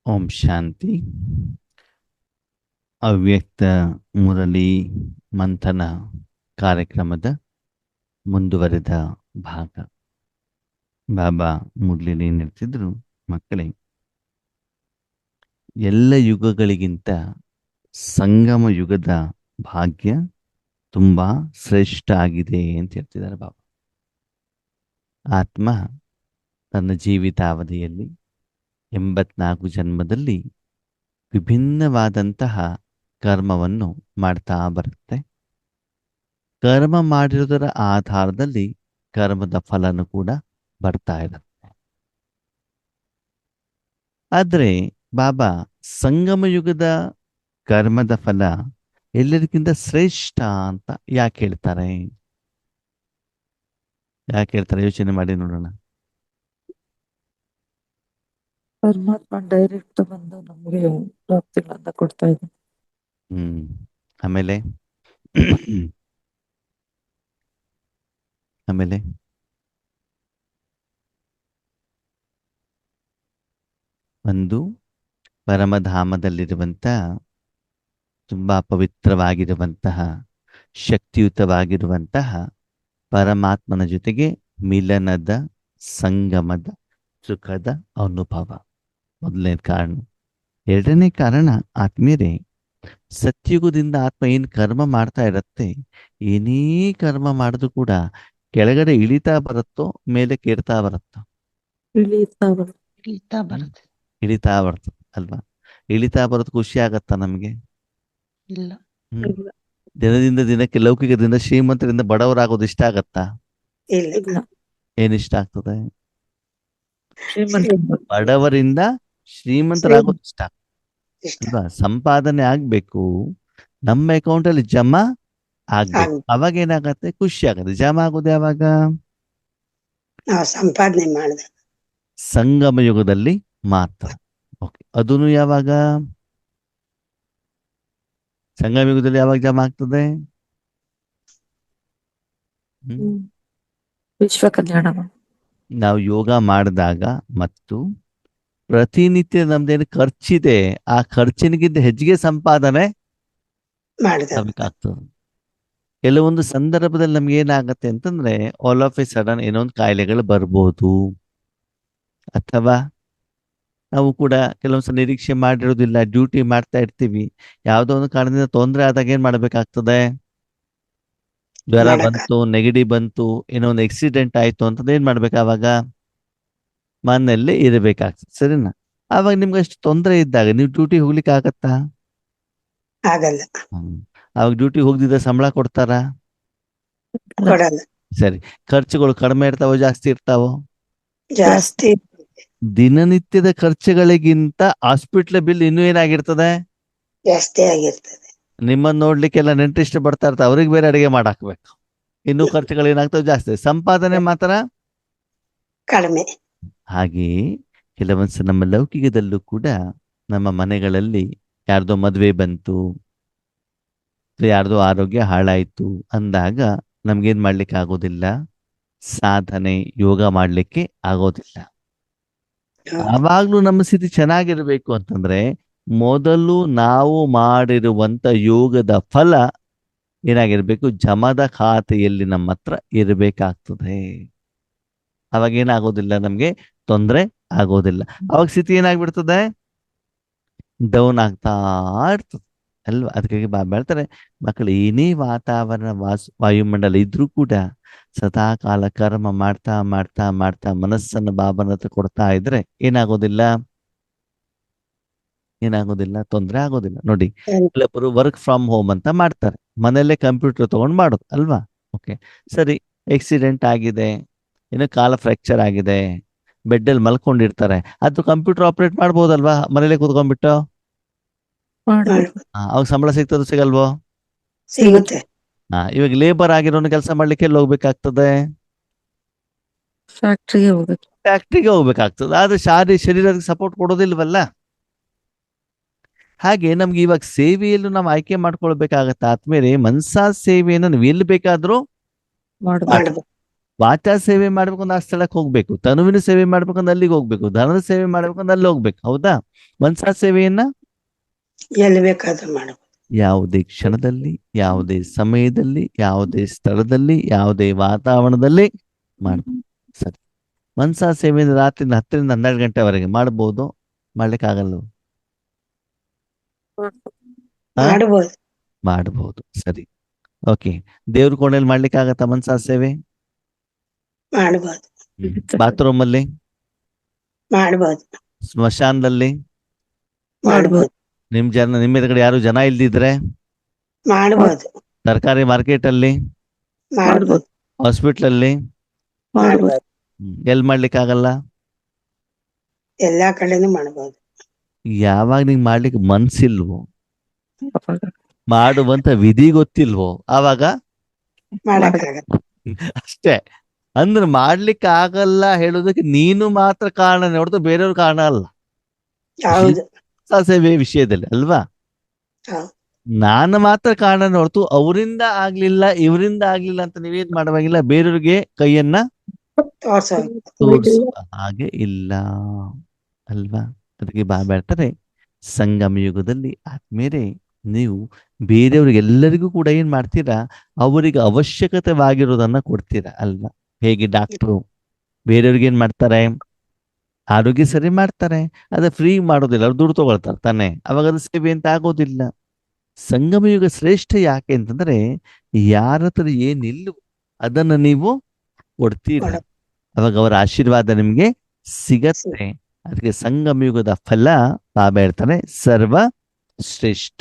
ಓಂ ಶಾಂತಿ. ಅವ್ಯಕ್ತ ಮುರಳಿ ಮಂಥನ ಕಾರ್ಯಕ್ರಮದ ಮುಂದುವರೆದ ಭಾಗ. ಬಾಬಾ ಮುರಳಿಲಿ ನಿಲ್ತಿದ್ರು, ಮಕ್ಕಳೇ, ಎಲ್ಲ ಯುಗಗಳಿಗಿಂತ ಸಂಗಮ ಯುಗದ ಭಾಗ್ಯ ತುಂಬಾ ಶ್ರೇಷ್ಠ ಆಗಿದೆ ಅಂತ ಹೇಳ್ತಿದ್ದಾರೆ ಬಾಬಾ. ಆತ್ಮ ತನ್ನ ಜೀವಿತಾವಧಿಯಲ್ಲಿ 84 ಜನ್ಮದಲ್ಲಿ ವಿಭಿನ್ನವಾದಂತಹ ಕರ್ಮವನ್ನು ಮಾಡ್ತಾ ಬರುತ್ತೆ. ಕರ್ಮ ಮಾಡಿರುವುದರ ಆಧಾರದಲ್ಲಿ ಕರ್ಮದ ಫಲನೂ ಕೂಡ ಬರ್ತಾ ಇರುತ್ತೆ. ಆದ್ರೆ ಬಾಬಾ ಸಂಗಮ ಯುಗದ ಕರ್ಮದ ಫಲ ಎಲ್ಲರಿಗಿಂತ ಶ್ರೇಷ್ಠ ಅಂತ ಯಾಕೆ ಹೇಳ್ತಾರೆ? ಯೋಚನೆ ಮಾಡಿ ನೋಡೋಣ. ಪರಮಾತ್ಮ ಡೈರೆಕ್ಟ್ ಬಂದು ನಮಗೆ ಪ್ರಾಪ್ತಿಗಳನ್ನ ಕೊಡ್ತಾ ಇದೆ. ಆಮೇಲೆ ಆಮೇಲೆ ಒಂದು ಪರಮಧಾಮದಲ್ಲಿರುವಂತ ತುಂಬಾ ಪವಿತ್ರವಾಗಿರುವಂತಹ ಶಕ್ತಿಯುತವಾಗಿರುವಂತಹ ಪರಮಾತ್ಮನ ಜೊತೆಗೆ ಮಿಲನದ ಸಂಗಮದ ಸುಖದ ಅನುಭವ ಮೊದಲನೇ ಕಾರಣ. ಎರಡನೇ ಕಾರಣ, ಆತ್ಮೀಯರೇ, ಸತ್ಯುಗದಿಂದ ಆತ್ಮ ಏನು ಕರ್ಮ ಮಾಡ್ತಾ ಇರತ್ತೆ, ಏನೇ ಕರ್ಮ ಮಾಡಿದ್ರು ಕೂಡ ಕೆಳಗಡೆ ಇಳಿತಾ ಬರುತ್ತೋ ಮೇಲೆ ಕೇಳ್ತಾ ಬರುತ್ತೋ? ಇಳಿತಾ ಬರುತ್ತೆ. ಇಳಿತಾ ಬರ್ತದೆ ಅಲ್ವಾ? ಇಳಿತಾ ಬರೋದು ಖುಷಿ ಆಗತ್ತಾ ನಮ್ಗೆ? ಇಲ್ಲ. ದಿನದಿಂದ ದಿನಕ್ಕೆ ಲೌಕಿಕದಿಂದ ಶ್ರೀಮಂತರಿಂದ ಬಡವರಾಗೋದು ಇಷ್ಟ ಆಗತ್ತಾ? ಇಲ್ಲ. ಏನ್ ಇಷ್ಟ ಆಗ್ತದೆ? ಶ್ರೀಮಂತ ಬಡವರಿಂದ ಶ್ರೀಮಂತರಾಗೋದು ಇಷ್ಟ ಅಲ್ವಾ? ಸಂಪಾದನೆ ಆಗ್ಬೇಕು, ನಮ್ಮ ಅಕೌಂಟ್ ಅಲ್ಲಿ ಜಮಾ ಆಗ್ಬೇಕು. ಅವಾಗ ಏನಾಗತ್ತೆ? ಖುಷಿ ಆಗತ್ತೆ. ಜಮಾ ಆಗೋದು ಯಾವಾಗ? ನಾವು ಸಂಪಾದನೆ ಮಾಡಿದ ಸಂಗಮ ಯುಗದಲ್ಲಿ ಮಾತ್ರ. ಓಕೆ, ಅದನ್ನು ಯಾವಾಗ? ಸಂಗಮ ಯುಗದಲ್ಲಿ ಯಾವಾಗ ಜಮಾ ಆಗ್ತದೆ? ವಿಶ್ವ ಕಲ್ಯಾಣ ನಾವು ಯೋಗ ಮಾಡಿದಾಗ ಮತ್ತು ಪ್ರತಿನಿತ್ಯ ನಮ್ದೇನು ಖರ್ಚಿದೆ, ಆ ಖರ್ಚಿನಗಿಂತ ಹೆಚ್ಚಿಗೆ ಸಂಪಾದನೆ ಆಗ್ತದೆ. ಕೆಲವೊಂದು ಸಂದರ್ಭದಲ್ಲಿ ನಮ್ಗೆ ಏನಾಗತ್ತೆ ಅಂತಂದ್ರೆ, ಆಲ್ ಆಫ್ ಎ ಸಡನ್ ಏನೋ ಒಂದು ಕಾಯಿಲೆಗಳು ಬರ್ಬೋದು, ಅಥವಾ ನಾವು ಕೂಡ ಕೆಲವೊಂದ್ಸಲ ನಿರೀಕ್ಷೆ ಮಾಡಿರೋದಿಲ್ಲ, ಡ್ಯೂಟಿ ಮಾಡ್ತಾ ಇರ್ತೀವಿ, ಯಾವುದೋ ಒಂದು ಕಾರಣದಿಂದ ತೊಂದರೆ ಆದಾಗ ಏನ್ ಮಾಡ್ಬೇಕಾಗ್ತದೆ? ಜ್ವರ ಬಂತು, ನೆಗಡಿ ಬಂತು, ಏನೋ ಒಂದು ಆಕ್ಸಿಡೆಂಟ್ ಆಯ್ತು ಅಂತಂದ್ರೆ ಏನ್ ಮಾಡ್ಬೇಕು? ಅವಾಗ ಮನೆಯಲ್ಲೇ ಇರಬೇಕಾಗ್ತದೆ, ಸರಿನಾ? ಅವಾಗ ನಿಮ್ಗೆ ಅಷ್ಟು ತೊಂದರೆ ಇದ್ದಾಗ ನೀವು ಡ್ಯೂಟಿ ಹೋಗ್ಲಿಕ್ಕೆ ಆಗತ್ತಾ? ಆಗಲ್ಲ. ಅವಾಗ ಡ್ಯೂಟಿ ಹೋಗ್ದಿದ್ದ ಸಂಬಳ ಕೊಡ್ತಾರ? ಕೊಡಲ್ಲ. ಸರಿ, ಖರ್ಚುಗಳು ಕಡಿಮೆ ಇರ್ತಾವೋ ಜಾಸ್ತಿ ಇರ್ತಾವೋ? ಜಾಸ್ತಿ. ದಿನನಿತ್ಯದ ಖರ್ಚುಗಳಿಗಿಂತ ಹಾಸ್ಪಿಟ್ಲ್ ಬಿಲ್ ಇನ್ನೂ ಏನಾಗಿರ್ತದೆ? ಜಾಸ್ತಿ ಆಗಿರ್ತದೆ. ನಿಮ್ಮನ್ನ ನೋಡ್ಲಿಕ್ಕೆಲ್ಲ ನೆಂಟ್ರಿಷ್ಟು ಬರ್ತಾ ಇರ್ತಾರೆ, ಅವ್ರಿಗೆ ಬೇರೆ ಅಡಿಗೆ ಮಾಡಾಕ್ಬೇಕು, ಇನ್ನೂ ಖರ್ಚುಗಳು ಏನಾಗ್ತವೆ? ಜಾಸ್ತಿ. ಸಂಪಾದನೆ ಮಾತ್ರ ಕಡಿಮೆ. ಹಾಗೆಯೇ ಕೆಲವೊಂದ್ಸ ನಮ್ಮ ಲೌಕಿಕದಲ್ಲೂ ಕೂಡ ನಮ್ಮ ಮನೆಗಳಲ್ಲಿ ಯಾರ್ದೋ ಮದ್ವೆ ಬಂತು, ಯಾರ್ದೋ ಆರೋಗ್ಯ ಹಾಳಾಯ್ತು ಅಂದಾಗ ನಮ್ಗೇನ್ ಮಾಡ್ಲಿಕ್ಕೆ ಆಗೋದಿಲ್ಲ? ಸಾಧನೆ ಯೋಗ ಮಾಡ್ಲಿಕ್ಕೆ ಆಗೋದಿಲ್ಲ. ಯಾವಾಗ್ಲೂ ನಮ್ಮ ಸ್ಥಿತಿ ಚೆನ್ನಾಗಿರ್ಬೇಕು ಅಂತಂದ್ರೆ ಮೊದಲು ನಾವು ಮಾಡಿರುವಂತ ಯೋಗದ ಫಲ ಏನಾಗಿರ್ಬೇಕು? ಜಮದ ಖಾತೆಯಲ್ಲಿ ನಮ್ಮ ಹತ್ರ ಇರಬೇಕಾಗ್ತದೆ. ಅವಾಗ ಏನಾಗೋದಿಲ್ಲ, ನಮ್ಗೆ ತೊಂದರೆ ಆಗೋದಿಲ್ಲ. ಅವಾಗ ಸ್ಥಿತಿ ಏನಾಗ್ಬಿಡ್ತದೆ? ಡೌನ್ ಆಗ್ತಾ ಇರ್ತದೆ ಅಲ್ವಾ? ಅದಕ್ಕಾಗಿ ಬಾಬಾ ಹೇಳ್ತಾರೆ, ಮಕ್ಕಳು ಏನೇ ವಾತಾವರಣ ವಾಯುಮಂಡಲ ಇದ್ರೂ ಕೂಡ ಸದಾ ಕಾಲ ಕರ್ಮ ಮಾಡ್ತಾ ಮಾಡ್ತಾ ಮಾಡ್ತಾ ಮನಸ್ಸನ್ನು ಬಾಬನ ಹತ್ರ ಕೊಡ್ತಾ ಇದ್ರೆ ಏನಾಗೋದಿಲ್ಲ? ತೊಂದರೆ ಆಗೋದಿಲ್ಲ. ನೋಡಿ, ಕೆಲವರು ವರ್ಕ್ ಫ್ರಮ್ ಹೋಮ್ ಅಂತ ಮಾಡ್ತಾರೆ, ಮನೆಯಲ್ಲೇ ಕಂಪ್ಯೂಟರ್ ತಗೊಂಡು ಮಾಡೋದು ಅಲ್ವಾ? ಓಕೆ, ಸರಿ, ಆಕ್ಸಿಡೆಂಟ್ ಆಗಿದೆ, ಏನೋ ಕಾಲ ಫ್ರಾಕ್ಚರ್ ಆಗಿದೆ, ಬೆಡ್ಡಲ್ಲಿ ಮಲ್ಕೊಂಡಿರ್ತಾರೆ, ಅದು ಕಂಪ್ಯೂಟರ್ ಆಪರೇಟ್ ಮಾಡ್ಬೋದಲ್ವಾ ಮನೇಲೆ ಕೂತ್ಕೊಂಡ್ಬಿಟ್ಟು? ಅವಾಗ ಸಂಬಳ ಸಿಗ್ತದ ಸಿಗಲ್ವೋ? ಸಿಗುತ್ತೆ. ಇವಾಗ ಲೇಬರ್ ಆಗಿರೋನು ಕೆಲಸ ಮಾಡ್ಲಿಕ್ಕೆ ಎಲ್ಲಿ ಹೋಗ್ಬೇಕಾಗ್ತದೆ? ಫ್ಯಾಕ್ಟ್ರಿಗೆ ಹೋಗ್ಬೇಕಾಗ್ತದೆ. ಆದ್ರೆ ಶರೀರಕ್ಕೆ ಸಪೋರ್ಟ್ ಕೊಡೋದಿಲ್ವಲ್ಲ. ಹಾಗೆ ನಮ್ಗೆ ಇವಾಗ ಸೇವೆಯಲ್ಲೂ ನಾವು ಆಯ್ಕೆ ಮಾಡ್ಕೊಳ್ಬೇಕಾಗತ್ತೆ ಆದ್ಮೇಲೆ. ಮನಸಾ ಸೇವೆಯನ್ನು ನಾವು ಎಲ್ಲಿ ಬೇಕಾದ್ರೂ ವಾಚಾ ಸೇವೆ ಮಾಡ್ಬೇಕಂದ್ರೆ ಆ ಸ್ಥಳಕ್ಕೆ ಹೋಗ್ಬೇಕು, ತನುವಿನ ಸೇವೆ ಮಾಡ್ಬೇಕಂದ್ರೆ ಅಲ್ಲಿಗೆ ಹೋಗ್ಬೇಕು, ಧನದ ಸೇವೆ ಮಾಡ್ಬೇಕಂದ್ರೆ ಅಲ್ಲಿ ಹೋಗ್ಬೇಕು. ಹೌದಾ? ಮನಸಾ ಸೇವೆಯನ್ನ ಎಲ್ಲಿ ಬೇಕಾದ್ರೂ ಮಾಡಬಹುದು. ಯಾವುದೇ ಕ್ಷಣದಲ್ಲಿ, ಯಾವುದೇ ಸಮಯದಲ್ಲಿ, ಯಾವುದೇ ಸ್ಥಳದಲ್ಲಿ, ಯಾವುದೇ ವಾತಾವರಣದಲ್ಲಿ ಮಾಡ್ಬೋದು. ಸರಿ. ಮನಸಾ ಸೇವೆಯಿಂದ ರಾತ್ರಿ 10ರಿಂದ 12 ಗಂಟೆವರೆಗೆ ಮಾಡ್ಬೋದು, ಮಾಡ್ಲಿಕ್ಕೆ ಆಗಲ್ಲ? ಮಾಡಬಹುದು. ಮಾಡಬಹುದು. ಸರಿ. ಓಕೆ. ದೇವ್ರ ಕೋಣೆಯಲ್ಲಿ ಮಾಡ್ಲಿಕ್ಕೆ ಆಗತ್ತಾ ಮನಸಾ ಸೇವೆ? ಮಾಡಬಹುದು. ಬಾತ್ರೂಮ್ ಅಲ್ಲಿ, ಮಾಡಬಹುದು. ಸ್ಮಶಾನದಲ್ಲಿ, ಮಾಡಬಹುದು. ನಿಮ್ಮ ಎದುರುಗಡೆ ಯಾರು ಜನ ಇಲ್ದಿದ್ರೆ, ಮಾಡಬಹುದು. ತರಕಾರಿ ಮಾರ್ಕೆಟ್ ಅಲ್ಲಿ, ಮಾಡಬಹುದು. ಹಾಸ್ಪಿಟ್ಲ್ ಅಲ್ಲಿ, ಮಾಡಬಹುದು. ಎಲ್ಲಿ ಮಾಡ್ಲಿಕ್ಕೆ ಆಗಲ್ಲ? ಎಲ್ಲಾ ಕಡೆನೂ ಮಾಡಬಹುದು. ಯಾವಾಗ ನಿಂಗೆ ಮಾಡ್ಲಿಕ್ಕೆ ಮನ್ಸಿಲ್ವೋ, ಮಾಡುವಂತ ವಿಧಿ ಗೊತ್ತಿಲ್ವೋ, ಆವಾಗ ಮಾಡಕ್ಕಾಗಲ್ಲ. ಅಷ್ಟೇ. ಅಂದ್ರೆ ಮಾಡ್ಲಿಕ್ಕೆ ಆಗಲ್ಲ ಹೇಳೋದಕ್ಕೆ ನೀನು ಮಾತ್ರ ಕಾರಣ ಹೊರತು ಬೇರೆಯವ್ರ ಕಾರಣ ಅಲ್ಲ. ಹೌದು. ಮನಸಾ ಸೇವೆ ವಿಷಯದಲ್ಲಿ ಅಲ್ವಾ? ಹೌದು. ನಾನು ಮಾತ್ರ ಕಾರಣ ಹೊರತು ಅವರಿಂದ ಆಗ್ಲಿಲ್ಲ ಇವರಿಂದ ಆಗ್ಲಿಲ್ಲ ಅಂತ ನೀವೇನ್ ಮಾಡುವಾಗಿಲ್ಲ, ಬೇರೆಯವ್ರಿಗೆ ಕೈಯನ್ನ ತೋರ್ಸೋದು. ತೋರಿಸುವ ಹಾಗೆ ಇಲ್ಲ ಅಲ್ವಾ? ಅದಕ್ಕೆ ಹೇಳ್ತಾರೆ, ಸಂಗಮ ಯುಗದಲ್ಲಿ ಆದ್ಮೇಲೆ ನೀವು ಬೇರೆಯವ್ರಿಗೆ ಎಲ್ಲರಿಗೂ ಕೂಡ ಏನ್ ಮಾಡ್ತೀರಾ, ಅವರಿಗೆ ಅವಶ್ಯಕತೆವಾಗಿರೋದನ್ನ ಕೊಡ್ತೀರಾ ಅಲ್ವಾ? ಹೇಗೆ ಡಾಕ್ಟ್ರು ಬೇರೆಯವ್ರಿಗೆ ಏನ್ ಮಾಡ್ತಾರೆ, ಆರೋಗ್ಯ ಸರಿ ಮಾಡ್ತಾರೆ, ಅದ ಫ್ರೀ ಮಾಡೋದಿಲ್ಲ, ಅವ್ರು ದುಡ್ಡು ತಗೊಳ್ತಾರೆ ತಾನೆ, ಅವಾಗ ಅದು ಸೇವೆ ಅಂತ ಆಗೋದಿಲ್ಲ. ಸಂಗಮ ಯುಗ ಶ್ರೇಷ್ಠ ಯಾಕೆ ಅಂತಂದ್ರೆ, ಯಾರ ಹತ್ರ ಏನಿಲ್ಲ ಅದನ್ನ ನೀವು ಕೊಡ್ತೀರ, ಅವಾಗ ಅವರ ಆಶೀರ್ವಾದ ನಿಮ್ಗೆ ಸಿಗತ್ತೆ. ಅದಕ್ಕೆ ಸಂಗಮ ಯುಗದ ಫಲ ಬಾಬಾ ಹೇಳ್ತಾನೆ ಸರ್ವ ಶ್ರೇಷ್ಠ.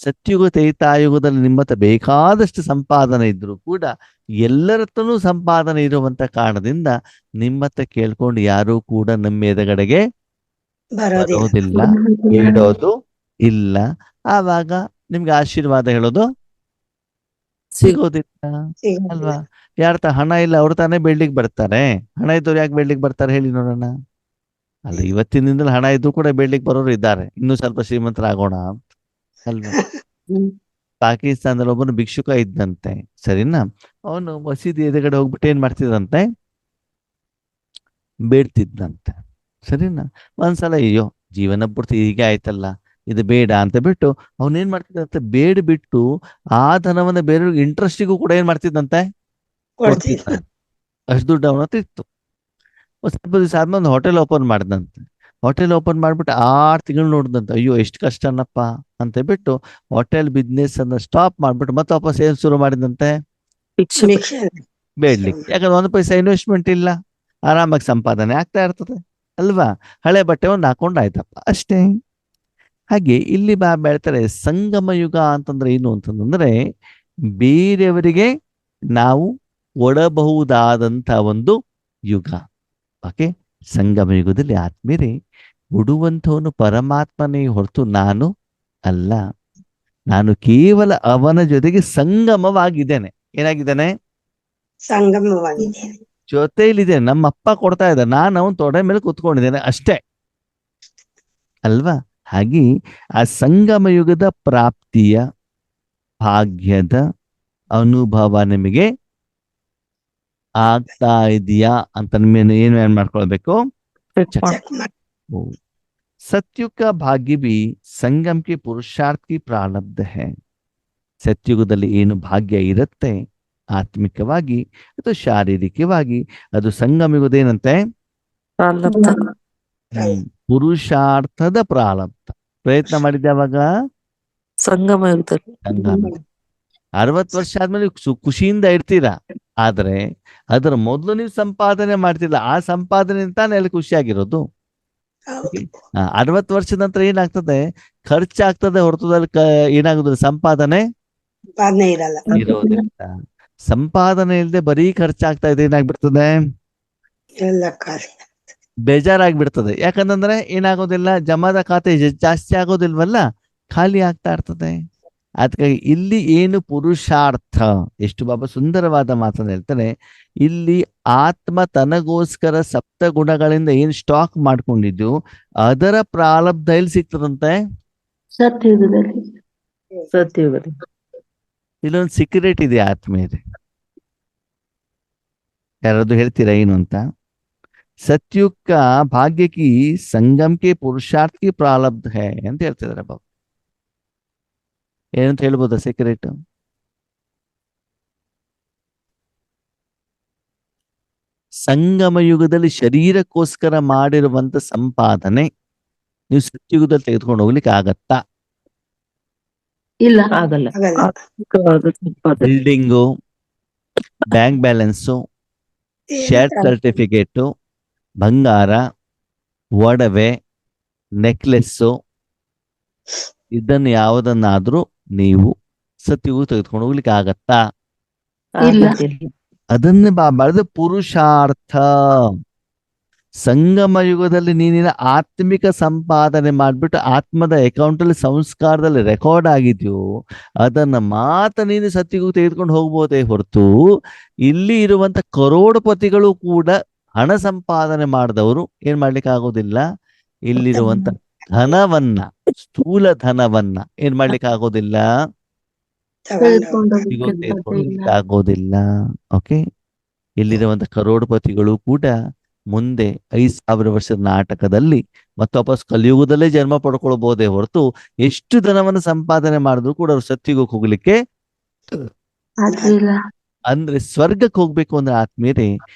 ಸತ್ಯುಗ ತ್ರೇತಾಯುಗದಲ್ಲಿ ನಿಮ್ಮ ಹತ್ರ ಬೇಕಾದಷ್ಟು ಸಂಪಾದನೆ ಇದ್ರು ಕೂಡ ಎಲ್ಲರ ಹತ್ರನೂ ಸಂಪಾದನೆ ಇರುವಂತ ಕಾರಣದಿಂದ ನಿಮ್ಮ ಹತ್ರ ಕೇಳ್ಕೊಂಡು ಯಾರೂ ಕೂಡ ನಮ್ಮ ಎದುರುಗಡೆಗೆ ಬರೋದಿಲ್ಲ, ಹೇಳೋದು ಇಲ್ಲ. ಆವಾಗ ನಿಮ್ಗೆ ಆಶೀರ್ವಾದ ಹೇಳೋದು ಸಿಗೋದಿಲ್ಲ ಅಲ್ವಾ? ಯಾರ ಹಣ ಇಲ್ಲ ಅವ್ರು ತಾನೇ ಬೆಳ್ಳಿಗೆ ಬರ್ತಾರೆ. ಹಣ ಇದ್ದವ್ರು ಯಾಕೆ ಬೆಳ್ಳಿಗೆ ಬರ್ತಾರೆ ಹೇಳಿ ನೋಡೋಣ? ಅಲ್ಲ, ಇವತ್ತಿನಿಂದಲೂ ಹಣ ಇದ್ದು ಕೂಡ ಬೆಳ್ಳಿಗೆ ಬರೋರು ಇದ್ದಾರೆ, ಇನ್ನೂ ಸ್ವಲ್ಪ ಶ್ರೀಮಂತರಾಗೋಣ ಅಂತ ಅಲ್ವಾ? ಪಾಕಿಸ್ತಾನದಲ್ಲಿ ಒಬ್ಬನು ಭಿಕ್ಷುಕ ಇದ್ದಂತೆ, ಸರಿನಾ? ಅವನು ಮಸೀದಿ ಎದುರುಗಡೆ ಹೋಗ್ಬಿಟ್ಟು ಏನ್ ಮಾಡ್ತಿದ್ದಂತೆ, ಬೇಡ್ತಿದ್ದಂತೆ, ಸರಿನಾ? ಒಂದ್ಸಲ ಅಯ್ಯೋ ಜೀವನ ಪೂರ್ತಿ ಹೀಗೆ ಆಯ್ತಲ್ಲ, ಇದು ಬೇಡ ಅಂತ ಬಿಟ್ಟು ಅವನೇನ್ ಮಾಡ್ತಿದ್ದಂತೆ, ಬೇಡ ಬಿಟ್ಟು ಆ ಧನವನ್ನ ಬೇರೆಯವ್ರಿಗೆ ಇಂಟ್ರೆಸ್ಟಿಗೂ ಕೂಡ ಏನ್ ಮಾಡ್ತಿದ್ದಂತೆ, ಕೊಡ್ತಿದ್ದ. ಅಷ್ಟು ದುಡ್ಡು ಅವನ ಹತ್ರ ಇತ್ತು. ಸ್ವಲ್ಪ ದಿವಸ ಆದ್ಮೇಲೆ ಒಂದು ಹೋಟೆಲ್ ಓಪನ್ ಮಾಡಿದಂತೆ. ಹೋಟೆಲ್ ಓಪನ್ ಮಾಡ್ಬಿಟ್ಟು 6 ತಿಂಗಳು ನೋಡಿದಂತೆ, ಅಯ್ಯೋ ಎಷ್ಟು ಕಷ್ಟನಪ್ಪ ಅಂತ ಬಿಟ್ಟು ಹೋಟೆಲ್ ಬಿಸ್ನೆಸ್ ಅನ್ನ ಸ್ಟಾಪ್ ಮಾಡ್ಬಿಟ್ಟು ಮತ್ತೆ ವಾಪಸ್ ಏನ್ ಶುರು ಮಾಡಿದಂತೆ, ಬೇಡ್ಲಿಕ್ಕೆ. ಯಾಕಂದ್ರೆ 1 ಪೈಸಾ ಇನ್ವೆಸ್ಟ್ಮೆಂಟ್ ಇಲ್ಲ, ಆರಾಮಾಗಿ ಸಂಪಾದನೆ ಆಗ್ತಾ ಇರ್ತದೆ ಅಲ್ವಾ? ಹಳೆ ಬಟ್ಟೆ ಒಂದು ಹಾಕೊಂಡು ಆಯ್ತಪ್ಪ ಅಷ್ಟೇ. ಹಾಗೆ ಇಲ್ಲಿ ಹೇಳ್ತಾರೆ ಸಂಗಮ ಯುಗ ಅಂತಂದ್ರೆ ಏನು ಅಂತಂದ್ರೆ, ಬೇರೆಯವರಿಗೆ ನಾವು ಕೊಡಬಹುದಾದಂತ ಒಂದು ಯುಗ. ಓಕೆ. ಸಂಗಮ ಯುಗದಲ್ಲಿ ಆದ್ಮೇಲೆ ಉಡುವಂಥವನು ಪರಮಾತ್ಮನೇ ಹೊರತು ನಾನು ಅಲ್ಲ, ನಾನು ಕೇವಲ ಅವನ ಜೊತೆಗೆ ಸಂಗಮವಾಗಿದ್ದೇನೆ. ಏನಾಗಿದ್ದೇನೆ? ಸಂಗಮವಾಗಿದೆ. ಜೊತೆಯಲ್ಲಿದೆ. ನಮ್ಮ ಅಪ್ಪ ಕೊಡ್ತಾ ಇದ್ದ, ನಾನು ಅವನ ತೊಡೆ ಮೇಲೆ ಕೂತ್ಕೊಂಡಿದ್ದೇನೆ ಅಷ್ಟೇ ಅಲ್ವಾ? ಹಾಗೆ ಆ ಸಂಗಮ ಯುಗದ ಪ್ರಾಪ್ತಿಯ ಭಾಗ್ಯದ ಅನುಭವ ನಿಮಗೆ ಆಗ್ತಾ ಇದೆಯಾ ಅಂತ ನಿಮ್ಮನ್ನು ಏನ್ ಮಾಡ್ಕೊಳ್ಬೇಕು? सत्युग का भाग्य भी संगम के पुरुषार्थ की प्रारब्ध है. ಸತ್ಯುಗದಲ್ಲಿ ಏನು ಭಾಗ್ಯ ಇರುತ್ತೆ ಆತ್ಮಿಕವಾಗಿ ಅಥವಾ ಶಾರೀರಿಕವಾಗಿ, ಅದು ಸಂಗಮ ಯುಗದ ಏನಂತೆ, ಪುರುಷಾರ್ಥದ ಪ್ರಾರಬ್ಧ. ಪ್ರಯತ್ನ ಮಾಡಿದ್ದೆ ಅವಾಗ ಸಂಗಮ ಯುಗದಲ್ಲಿ. 60 ವರ್ಷ ಆದ್ಮೇಲೆ ಖುಷಿಯಿಂದ ಇರ್ತೀರಾ, ಆದ್ರೆ ಅದರ ಮೊದಲು ನೀವು ಸಂಪಾದನೆ ಮಾಡ್ತಿಲ್ಲ, ಆ ಸಂಪಾದನೆ ತಾನೇ ಅಲ್ಲಿ ಖುಷಿಯಾಗಿರೋದು. 60 ವರ್ಷದ ನಂತರ ಏನಾಗ್ತದೆ, ಖರ್ಚಾಗ್ತದೆ ಹೊರತುದಲ್ಲಿ ಏನಾಗುದಿಲ್ಲ, ಸಂಪಾದನೆ ಇರೋದಿಲ್ಲ. ಸಂಪಾದನೆ ಇಲ್ಲದೆ ಬರೀ ಖರ್ಚಾಗ್ತಾ ಇದೆ, ಏನಾಗ್ಬಿಡ್ತದೆ, ಬೇಜಾರಾಗ್ಬಿಡ್ತದೆ. ಯಾಕಂತಂದ್ರೆ ಏನಾಗೋದಿಲ್ಲ, ಜಮಾದ ಖಾತೆ ಜಾಸ್ತಿ ಆಗೋದಿಲ್ವಲ್ಲ, ಖಾಲಿ ಆಗ್ತಾ ಇರ್ತದೆ. ಅದಕ್ಕಾಗಿ ಇಲ್ಲಿ ಏನು ಪುರುಷಾರ್ಥ, ಎಷ್ಟು ಬಾಬಾ ಸುಂದರವಾದ ಮಾತನ್ನು ಹೇಳ್ತಾರೆ. ಇಲ್ಲಿ ಆತ್ಮ ತನಗೋಸ್ಕರ 7 ಗುಣಗಳಿಂದ ಏನ್ ಸ್ಟಾಕ್ ಮಾಡ್ಕೊಂಡಿದ್ದು ಅದರ ಪ್ರಾರಬ್ಧ ಎಲ್ಲಿ ಸಿಗ್ತದಂತೆ, ಸತ್ಯುಗದಲ್ಲಿ. ಇಲ್ಲೊಂದು ಸೀಕ್ರೆಟ್ ಇದೆ ಆತ್ಮ ಇದೆ. ಯಾರಾದ್ರು ಹೇಳ್ತೀರಾ ಏನು ಅಂತ? सत्युग का भाग्य की संगम के पुरुषार्थ की प्रारब्ध है ಅಂತ ಹೇಳ್ತಿದ್ದಾರೆ ಬಾಬಾ. ಏನಂತ ಹೇಳ್ಬೋದಾ ಸೀಕ್ರೆಟ್? ಸಂಗಮ ಯುಗದಲ್ಲಿ ಶರೀರಕ್ಕೋಸ್ಕರ ಮಾಡಿರುವಂತ ಸಂಪಾದನೆ ನೀವು ಸತ್ಯುಗದಲ್ಲಿ ತೆಗೆದುಕೊಂಡು ಹೋಗ್ಲಿಕ್ಕೆ ಆಗತ್ತಾ? ಇಲ್ಲ. ಆಗಲ್ಲ. ಆಗಲ್ಲ. ಆತ್ಮಿಕವಾದ ಸಂಪಾದನೆ. Building, bank balance, share certificate, ಬಂಗಾರ, ಒಡವೆ, ನೆಕ್ಲೆಸ್ಸು, ಇದನ್ನು ಯಾವುದನ್ನಾದ್ರೂ ನೀವು ಸತ್ಯುಗ ತೆಗೆದುಕೊಂಡು ಹೋಗ್ಲಿಕ್ಕೆ ಆಗತ್ತಾ? ಇಲ್ಲ. ಆಗೋದಿಲ್ಲ. ಅದನ್ನೇ ಬಾಬಾದ ಪುರುಷಾರ್ಥ. ಸಂಗಮ ಯುಗದಲ್ಲಿ ನೀನಿನ ಆತ್ಮಿಕ ಸಂಪಾದನೆ ಮಾಡ್ಬಿಟ್ಟು ಆತ್ಮದ ಅಕೌಂಟ್ ಅಲ್ಲಿ ಸಂಸ್ಕಾರದಲ್ಲಿ ರೆಕಾರ್ಡ್ ಆಗಿದ್ಯೋ ಅದನ್ನ ಮಾತ್ರ ನೀನು ಸತ್ಯುಗ ತೆಗೆದುಕೊಂಡು ಹೋಗ್ಬೋದೇ ಹೊರತು ಇಲ್ಲಿ ಇರುವಂತ ಕರೋಡಪತಿಗಳು ಕೂಡ ಹಣ ಸಂಪಾದನೆ ಮಾಡಿದವರು ಏನ್ ಮಾಡ್ಲಿಕ್ಕೆ ಆಗೋದಿಲ್ಲ. ಇಲ್ಲಿರುವಂತ ಧನವನ್ನ, ಸ್ಥೂಲ ಧನವನ್ನ ಏನ್ ಮಾಡ್ಲಿಕ್ಕೆ ಆಗೋದಿಲ್ಲ, ತೆಗೆದುಕೊಳ್ಳಿಕ್ಕೆ ಆಗೋದಿಲ್ಲ. ಓಕೆ, ಇಲ್ಲಿರುವಂತ ಕರೋಡಪತಿಗಳು ಕೂಡ ಮುಂದೆ 5,000 ವರ್ಷದ ನಾಟಕದಲ್ಲಿ ಮತ್ತೆ ವಾಪಸ್ ಕಲಿಯುಗದಲ್ಲೇ ಜನ್ಮ ಪಡ್ಕೊಳ್ಬಹುದೇ ಹೊರತು ಎಷ್ಟು ಧನವನ್ನು ಸಂಪಾದನೆ ಮಾಡಿದ್ರು ಕೂಡ ಅವ್ರು ಸತ್ಯುಗಕ್ಕೆ ಹೋಗ್ಲಿಕ್ಕೆ ಆಗ್ಲಿಲ್ಲ. ಅಂದ್ರೆ ಸ್ವರ್ಗಕ್ಕೆ ಹೋಗ್ಬೇಕು ಅಂದ್ರೆ ಆತ್ಮೀಯರೇ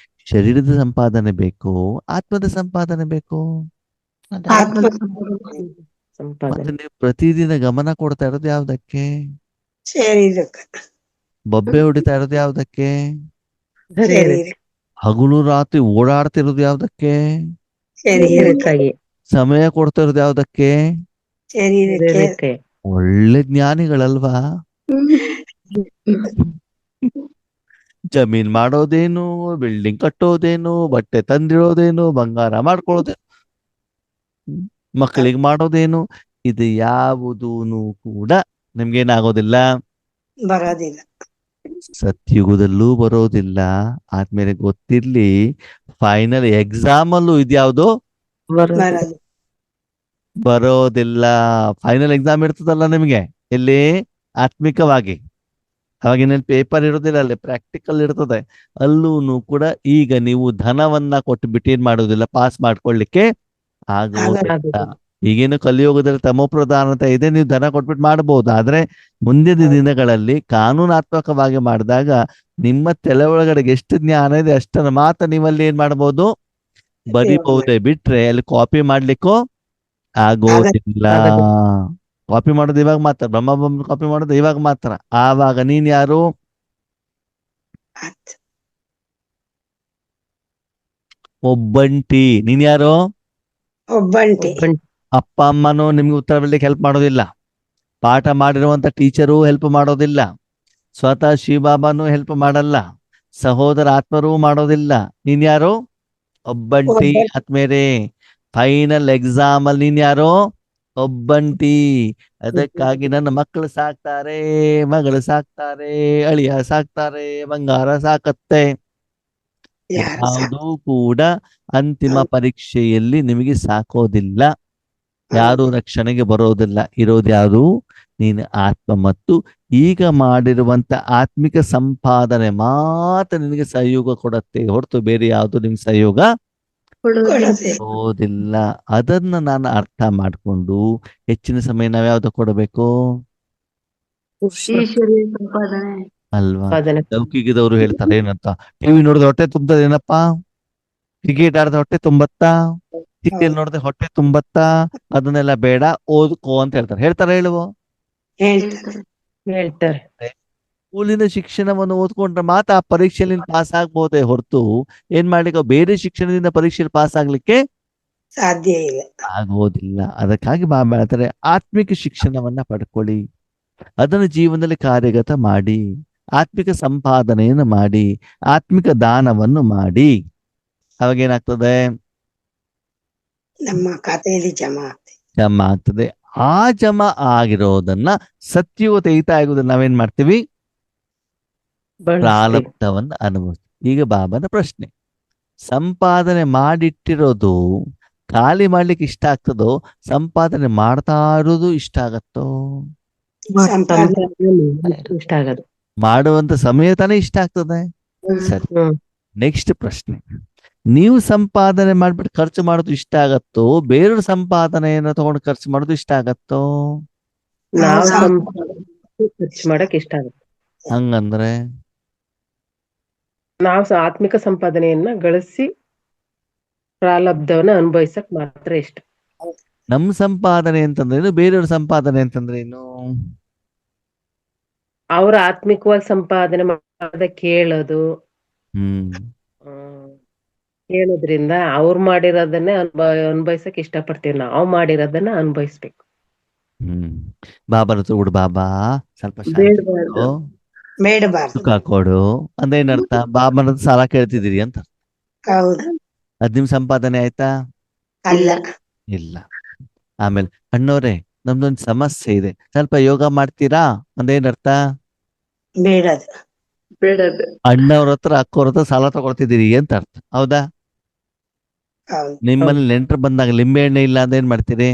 ಶರೀರದ ಸಂಪಾದನೆ ಬೇಕು, ಆತ್ಮದ ಸಂಪಾದನೆ ಬೇಕು. ಆತ್ಮದ ಸಂಪಾದನೆ. ಮತ್ತೆ ನೀವು ಪ್ರತಿದಿನ ಗಮನ ಕೊಡ್ತಾ ಇರೋದು ಯಾವ್ದಕ್ಕೆ? ಶರೀರಕ್ಕೆ. ಬೊಬ್ಬೆ ಹೊಡಿತಾ ಇರೋದು ಯಾವ್ದಕ್ಕೆ? ಶರೀರ. ಹಗಲು ರಾತ್ರಿ ಓಡಾಡ್ತಿರೋದು ಯಾವ್ದಕ್ಕೆ? ಶರೀರಕ್ಕಾಗಿ. ಸಮಯ ಕೊಡ್ತಾ ಇರೋದು ಯಾವ್ದಕ್ಕೆ? ಶರೀರಕ್ಕೆ. ಶರೀರಕ್ಕೆ. ಒಳ್ಳೆ ಜ್ಞಾನಿಗಳಲ್ವಾ? ಜಮೀನ್ ಮಾಡೋದೇನು, ಬಿಲ್ಡಿಂಗ್ ಕಟ್ಟೋದೇನು, ಬಟ್ಟೆ ತಂದಿರೋದೇನು, ಬಂಗಾರ ಮಾಡ್ಕೊಳ್ಳೋದೇನು, ಮಕ್ಕಳಿಗೆ ಮಾಡೋದೇನು, ಇದು ಯಾವುದೂನು ಕೂಡ ನಿಮ್ಗೇನಾಗೋದಿಲ್ಲ, ಬರೋದಿಲ್ಲ. ಸತ್ಯುಗದಲ್ಲೂ ಬರೋದಿಲ್ಲ. ಆದ್ಮೇಲೆ ಗೊತ್ತಿರ್ಲಿ, ಫೈನಲ್ ಎಕ್ಸಾಮ್ ಅಲ್ಲೂ ಇದ್ಯಾವುದು ಬರೋದಿಲ್ಲ. ಬರೋದಿಲ್ಲ. ಫೈನಲ್ ಎಕ್ಸಾಮ್ ಇರ್ತದಲ್ಲ ನಿಮ್ಗೆ ಎಲ್ಲಿ ಆತ್ಮಿಕವಾಗಿ, ಅವಾಗಿನಲ್ಲಿ ಪೇಪರ್ ಇರೋದಿಲ್ಲ, ಅಲ್ಲಿ ಪ್ರಾಕ್ಟಿಕಲ್ ಇರ್ತದೆ. ಅಲ್ಲೂ ಕೂಡ ಈಗ ನೀವು ಧನವನ್ನ ಕೊಟ್ಟು ಏನ್ ಮಾಡೋದಿಲ್ಲ, ಪಾಸ್ ಮಾಡ್ಕೊಳ್ಳಿಕ್ಕೆ ಆಗೋದಿಲ್ಲ. ಈಗೇನು ಕಲಿಯೋಗದಲ್ಲಿ ತಮೋಪ್ರಧಾನತೆ ಇದೆ, ನೀವು ಧನ ಕೊಟ್ಬಿಟ್ಟು ಮಾಡಬಹುದು. ಆದ್ರೆ ಮುಂದಿನ ದಿನಗಳಲ್ಲಿ ಕಾನೂನಾತ್ಮಕವಾಗಿ ಮಾಡಿದಾಗ ನಿಮ್ಮ ತಲೆ ಒಳಗಡೆಗೆ ಎಷ್ಟು ಜ್ಞಾನ ಇದೆ ಅಷ್ಟನ್ನ ಮಾತ್ರ ನೀವಲ್ಲಿ ಏನ್ ಮಾಡಬಹುದು, ಬರಿಬಹುದೇ ಬಿಟ್ರೆ ಅಲ್ಲಿ ಕಾಪಿ ಮಾಡ್ಲಿಕ್ಕೂ ಆಗೋದಿಲ್ಲ. ಕಾಪಿ ಮಾಡೋದು ಇವಾಗ ಮಾತ್ರ, ಬ್ರಹ್ಮ ಕಾಪಿ ಮಾಡೋದು ಇವಾಗ ಮಾತ್ರ. ಆವಾಗ ನೀನ್ ಯಾರು? ಒಬ್ಬಂಟಿ. ನೀನ್ ಯಾರು? ಒಬ್ಬಂಟಿ. ಅಪ್ಪ ಅಮ್ಮನೂ ನಿಮ್ಗೆ ಉತ್ತರ ಬರಲಿಕ್ಕೆ ಹೆಲ್ಪ್ ಮಾಡೋದಿಲ್ಲ, ಪಾಠ ಮಾಡಿರುವಂತ ಟೀಚರು ಹೆಲ್ಪ್ ಮಾಡೋದಿಲ್ಲ, ಸ್ವತಃ ಶಿವಬಾಬಾನು ಹೆಲ್ಪ್ ಮಾಡಲ್ಲ, ಸಹೋದರ ಆತ್ಮರೂ ಮಾಡೋದಿಲ್ಲ. ನೀನ್ ಯಾರು? ಒಬ್ಬಂಟಿ. ಆತ್ಮೇರೆ ಫೈನಲ್ ಎಕ್ಸಾಮ್ ಅಲ್ಲಿ ನೀನ್ ಯಾರು? ಒಬ್ಬಂಟಿ. ಅದಕ್ಕಾಗಿ ನನ್ನ ಮಕ್ಕಳು ಸಾಕ್ತಾರೆ, ಮಗಳು ಸಾಕ್ತಾರೆ, ಅಳಿಯ ಸಾಕ್ತಾರೆ, ಬಂಗಾರ ಸಾಕತ್ತೆ, ಯಾವುದೂ ಕೂಡ ಅಂತಿಮ ಪರೀಕ್ಷೆಯಲ್ಲಿ ನಿಮಗೆ ಸಾಕೋದಿಲ್ಲ, ಯಾರು ರಕ್ಷಣೆಗೆ ಬರೋದಿಲ್ಲ. ಇರೋದು ಯಾರು? ನೀನು ಆತ್ಮ. ಮತ್ತು ಈಗ ಮಾಡಿರುವಂತ ಆತ್ಮಿಕ ಸಂಪಾದನೆ ಮಾತ್ರ ನಿನಗೆ ಸಹಯೋಗ ಕೊಡತ್ತೆ ಹೊರತು ಬೇರೆ ಯಾವುದು ನಿಮ್ಗೆ ಸಹಯೋಗ ಕೊಡೋದಿಲ್ಲ. ಅದನ್ನ ನಾನು ಅರ್ಥ ಮಾಡ್ಕೊಂಡು ಹೆಚ್ಚಿನ ಸಮಯ ನಾವ್ ಯಾವ್ದು ಕೊಡಬೇಕು ಅಲ್ವಾ? ಲೌಕಿಕದವರು ಹೇಳ್ತಾರೆ ಏನಂತ, ಟಿವಿ ನೋಡಿದ್ರೆ ಹೊಟ್ಟೆ ತುಂಬತದ ಏನಪ್ಪಾ, ಕ್ರಿಕೆಟ್ ಆಡಿದ್ರೆ ಹೊಟ್ಟೆ ತುಂಬತ್ತಾ, ಸೀರಿಯಲ್ ನೋಡಿದ್ರೆ ಹೊಟ್ಟೆ ತುಂಬತ್ತಾ, ಅದನ್ನೆಲ್ಲ ಬೇಡ, ಓದ್ಕೋ ಅಂತ ಹೇಳ್ತಾರೆ. ಹೇಳ್ತಾರ ಹೇಳುವ? ಹೇಳ್ತಾರೆ. ಸ್ಕೂಲಿನ ಶಿಕ್ಷಣವನ್ನು ಓದ್ಕೊಂಡ್ರೆ ಮಾತ್ರ ಆ ಪರೀಕ್ಷೆಯಲ್ಲಿ ಪಾಸ್ ಆಗ್ಬೋದೇ ಹೊರತು ಏನ್ ಮಾಡ್ಲಿಕ್ಕೆ ಬೇರೆ ಶಿಕ್ಷಣದಿಂದ ಪರೀಕ್ಷೆಯಲ್ಲಿ ಪಾಸ್ ಆಗ್ಲಿಕ್ಕೆ ಸಾಧ್ಯ ಇಲ್ಲ, ಆಗೋದಿಲ್ಲ. ಅದಕ್ಕಾಗಿ ಬಾಬಾ ಹೇಳ್ತಾರೆ ಆತ್ಮಿಕ ಶಿಕ್ಷಣವನ್ನ ಪಡ್ಕೊಳ್ಳಿ, ಅದನ್ನು ಜೀವನದಲ್ಲಿ ಕಾರ್ಯಗತ ಮಾಡಿ, ಆತ್ಮಿಕ ಸಂಪಾದನೆಯನ್ನು ಮಾಡಿ, ಆತ್ಮಿಕ ದಾನವನ್ನು ಮಾಡಿ. ಅವಾಗ ಏನಾಗ್ತದೆ? ನಮ್ಮ ಖಾತೆಯಲ್ಲಿ ಜಮಾ ಆಗ್ತದೆ. ಆ ಜಮಾ ಆಗಿರೋದನ್ನ ಸತ್ಯುಗ ತೆಗಿತಾ ಆಗೋದನ್ನ ನಾವೇನ್ ಮಾಡ್ತೀವಿ? ಪ್ರಾರಬ್ಧವನ್ನ ಅನುಭವಿಸ್ತೀವಿ. ಈಗ ಬಾಬಾನ ಪ್ರಶ್ನೆ, ಸಂಪಾದನೆ ಮಾಡಿಟ್ಟಿರೋದು ಖಾಲಿ ಮಾಡ್ಲಿಕ್ಕೆ ಇಷ್ಟ ಆಗ್ತದೋ, ಸಂಪಾದನೆ ಮಾಡ್ತಾ ಇರೋದು ಇಷ್ಟ ಆಗತ್ತೋ? ಇಷ್ಟ ಆಗದು. ಮಾಡುವಂತ ಸಮಯ ತಾನೇ ಇಷ್ಟ ಆಗ್ತದೆ. ಸರಿ, ನೆಕ್ಸ್ಟ್ ಪ್ರಶ್ನೆ, ನೀವು ಸಂಪಾದನೆ ಮಾಡ್ಬಿಟ್ಟು ಖರ್ಚು ಮಾಡೋದು ಇಷ್ಟ ಆಗತ್ತೋ, ಬೇರೆಯವ್ರ ಸಂಪಾದನೆಯನ್ನು ತಗೊಂಡು ಖರ್ಚು ಮಾಡೋದು ಇಷ್ಟ ಆಗತ್ತೋ? ನಾವ್ ನಾವು ಖರ್ಚು ಮಾಡಕ್ ಇಷ್ಟ ಆಗುತ್ತೆ. ಹಂಗಂದ್ರೆ ನಾವು ಆತ್ಮಿಕ ಸಂಪಾದನೆಯನ್ನ ಗಳಿಸಿ ಪ್ರಾರಬ್ಧವನ್ನ ಅನುಭವಿಸಕ್ ಮಾತ್ರ ಇಷ್ಟ. ನಮ್ ಸಂಪಾದನೆ ಅಂತಂದ್ರೇನು, ಬೇರೆಯವ್ರ ಸಂಪಾದನೆ ಅಂತಂದ್ರೇನು? ಅವ್ರ ಆತ್ಮಿಕವಾಗಿ ಸಂಪಾದನೆ ಮಾಡದ ಕೇಳೋದು, ಹ್ಮ್ ಕೇಳೋದ್ರಿಂದ ಅವ್ರು ಮಾಡಿರೋದನ್ನೇ ಅನುಭವಿಸಕ್ ಇಷ್ಟಪಡ್ತೀವಿ. ನಾವು ಮಾಡಿರೋದನ್ನ ಅನುಭವಿಸ್ಬೇಕು. ಬಾಬಾರ ಹತ್ರ ಬಿಡು, ಬಾಬಾ ಸ್ವಲ್ಪ ಶಾಂತಿ ಬೇಡ್ಬಾರ್ದು. ಕೊಡು, ಬೇಡಬಾರ್ದು. ಸುಖ ಕೊಡು ಅಂದೇನರ್ಥ? ಬಾಬಾನ ಹತ್ರ ಸಾಲ ಕೇಳ್ತಿದ್ದೀರಿ ಅಂತ. ಹೌದು. ಅದ್ ನಿಮ್ ಸಂಪಾದನೆ ಆಯ್ತಾ? ಅಲ್ಲ. ಇಲ್ಲ. ಆಮೇಲೆ ಅಣ್ಣವ್ರೆ ನಮ್ದೊಂದು ಸಮಸ್ಯೆ ಇದೆ, ಸ್ವಲ್ಪ ಯೋಗ ಮಾಡ್ತೀರಾ ಅಂದೇನರ್ಥ? ಬೇಡದು. ಬೇಡದು. ಅಣ್ಣವ್ರ ಹತ್ರ ಅಕ್ಕವ್ರ ಹತ್ರ ಸಾಲ ತಗೊಳ್ತಿದ್ದೀರಿ ಅಂತ ಅರ್ಥ, ಹೌದಾ? ಹೌದು. ನಿಮ್ಮಲ್ಲಿ ನೆಂಟರು ಬಂದಾಗ ಲಿಂಬೆ ಎಣ್ಣೆ ಇಲ್ಲ ಅಂತ ಏನ್ ಮಾಡ್ತೀರಿ?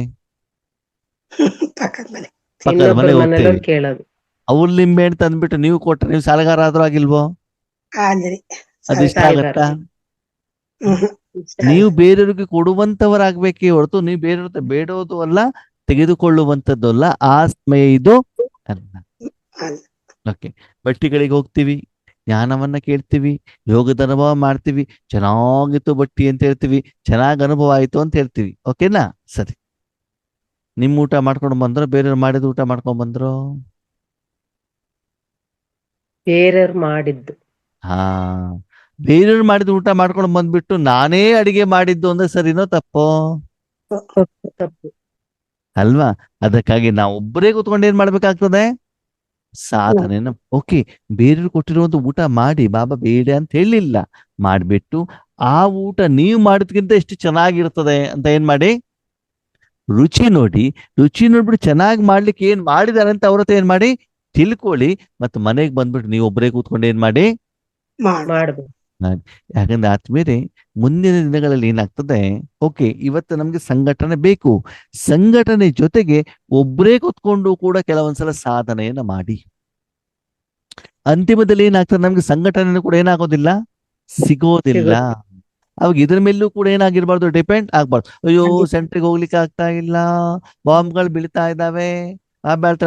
ಪಕ್ಕದ ಮನೆ. ಪಕ್ಕದ ಇನ್ನೊಬ್ಬರ ಮನೆ ಮನೇಲಿ ಹೋಗ್ತೀರಿ, ಕೇಳೋದು. ಅವ್ರು ಲಿಂಬೆ ಹಣ್ಣು ತಂದ್ಬಿಟ್ಟು ನೀವು ಕೊಟ್ರೆ ನೀವು ಸಾಲಗಾರ ಆದ್ರೂ ಆಗಿಲ್ವೋ? ಆದ್ರಿ ಅದು ಇಷ್ಟ ಆಗತ್ತಾ? ಹ್ಮ್. ನೀವು ಬೇರೆಯವ್ರಿಗೆ ಕೊಡುವಂತವರಾಗ್ಬೇಕೇ ಹೊರತು ನೀವು ಬೇರೆಯವ್ರ ಹತ್ರ ಬೇಡೋದು ಅಲ್ಲ, ತೆಗೆದುಕೊಳ್ಳುವಂಥದ್ದು ಅಲ್ಲ. ಆ ಸಮಯ ಇದು ಅಲ್ಲ. ಅಲ್ಲ. ಓಕೆ, ಬಟ್ಟಿಗಳಿಗೆ ಹೋಗ್ತೀವಿ, ಜ್ಞಾನವನ್ನ ಕೇಳ್ತೀವಿ, ಯೋಗದ ಅನುಭವ ಮಾಡ್ತೀವಿ, ಚೆನ್ನಾಗಿತ್ತು ಬಟ್ಟಿ ಅಂತ ಹೇಳ್ತೀವಿ, ಚೆನ್ನಾಗಿ ಅನುಭವ ಆಯ್ತು ಅಂತ ಹೇಳ್ತೀವಿ. ಓಕೆನಾ? ಸರಿ. ನಿಮ್ ಊಟ ಮಾಡ್ಕೊಂಡು ಬಂದ್ರೋ, ಬೇರೆಯವ್ರು ಮಾಡಿದ ಊಟ ಮಾಡ್ಕೊಂಡ್ ಬಂದ್ರೋ? ಬೇರೆಯವ್ರು ಮಾಡಿದ್ದು. ಹಾ, ಬೇರೆಯವ್ರು ಮಾಡಿದ ಊಟ ಮಾಡ್ಕೊಂಡು ಬಂದ್ಬಿಟ್ಟು ನಾನೇ ಅಡಿಗೆ ಮಾಡಿದ್ದು ಅಂದ್ರೆ ಸರಿನೋ ತಪ್ಪೋ? ತಪ್ಪು. ಅಲ್ವಾ? ಅದಕ್ಕಾಗಿ ನಾವು ಒಬ್ಬರೇ ಕೂತ್ಕೊಂಡು ಏನ್ ಮಾಡ್ಬೇಕಾಗ್ತದೆ? ಸಾಧನೆನ. ಓಕೆ, ಬೇರೆಯವ್ರು ಕೊಟ್ಟಿರುವಂತ ಊಟ ಮಾಡಿ, ಬಾಬಾ ಬೇಡ ಅಂತ ಹೇಳಿಲ್ಲ, ಮಾಡ್ಬಿಟ್ಟು ಆ ಊಟ ನೀವು ಮಾಡಿದ್ಕಿಂತ ಎಷ್ಟು ಚೆನ್ನಾಗಿರ್ತದೆ ಅಂತ ಏನ್ ಮಾಡಿ, ರುಚಿ ನೋಡಿ. ರುಚಿ ನೋಡ್ಬಿಟ್ಟು ಚೆನ್ನಾಗಿ ಮಾಡ್ಲಿಕ್ಕೆ ಏನ್ ಮಾಡಿದಾರೆ ಅಂತ ಅವ್ರ ಹತ್ರ ಏನ್ ಮಾಡಿ ತಿಳ್ಕೊಳ್ಳಿ. ಮತ್ತೆ ಮನೆಗೆ ಬಂದ್ಬಿಟ್ಟು ನೀವು ಒಬ್ಬರೇ ಕೂತ್ಕೊಂಡು ಏನ್ ಮಾಡಿ ಮಾಡ್ಬೇಕು. ಯಾಕಂದ್ರೆ ಆದ್ಮೇಲೆ ಮುಂದಿನ ದಿನಗಳಲ್ಲಿ ಏನಾಗ್ತದೆ, ಓಕೆ ಇವತ್ತು ನಮ್ಗೆ ಸಂಘಟನೆ ಬೇಕು, ಸಂಘಟನೆ ಜೊತೆಗೆ ಒಬ್ಬರೇ ಕೂತ್ಕೊಂಡು ಕೂಡ ಕೆಲವೊಂದ್ಸಲ ಸಾಧನೆಯನ್ನ ಮಾಡಿ. ಅಂತಿಮದಲ್ಲಿ ಏನಾಗ್ತದೆ, ನಮ್ಗೆ ಸಂಘಟನೆ ಕೂಡ ಏನಾಗೋದಿಲ್ಲ, ಸಿಗೋದಿಲ್ಲ. ಅವಾಗ ಇದ್ರ ಮೇಲೂ ಕೂಡ ಏನಾಗಿರ್ಬಾರ್ದು, ಡಿಪೆಂಡ್ ಆಗ್ಬಾರ್ದು. ಅಯ್ಯೋ ಸೆಂಟ್ರಿಗೆ ಹೋಗ್ಲಿಕ್ಕೆ ಆಗ್ತಾ ಇಲ್ಲ, ಬಾಂಬ್ಗಳು ಬೀಳ್ತಾ ಇದ್ದಾವೆ,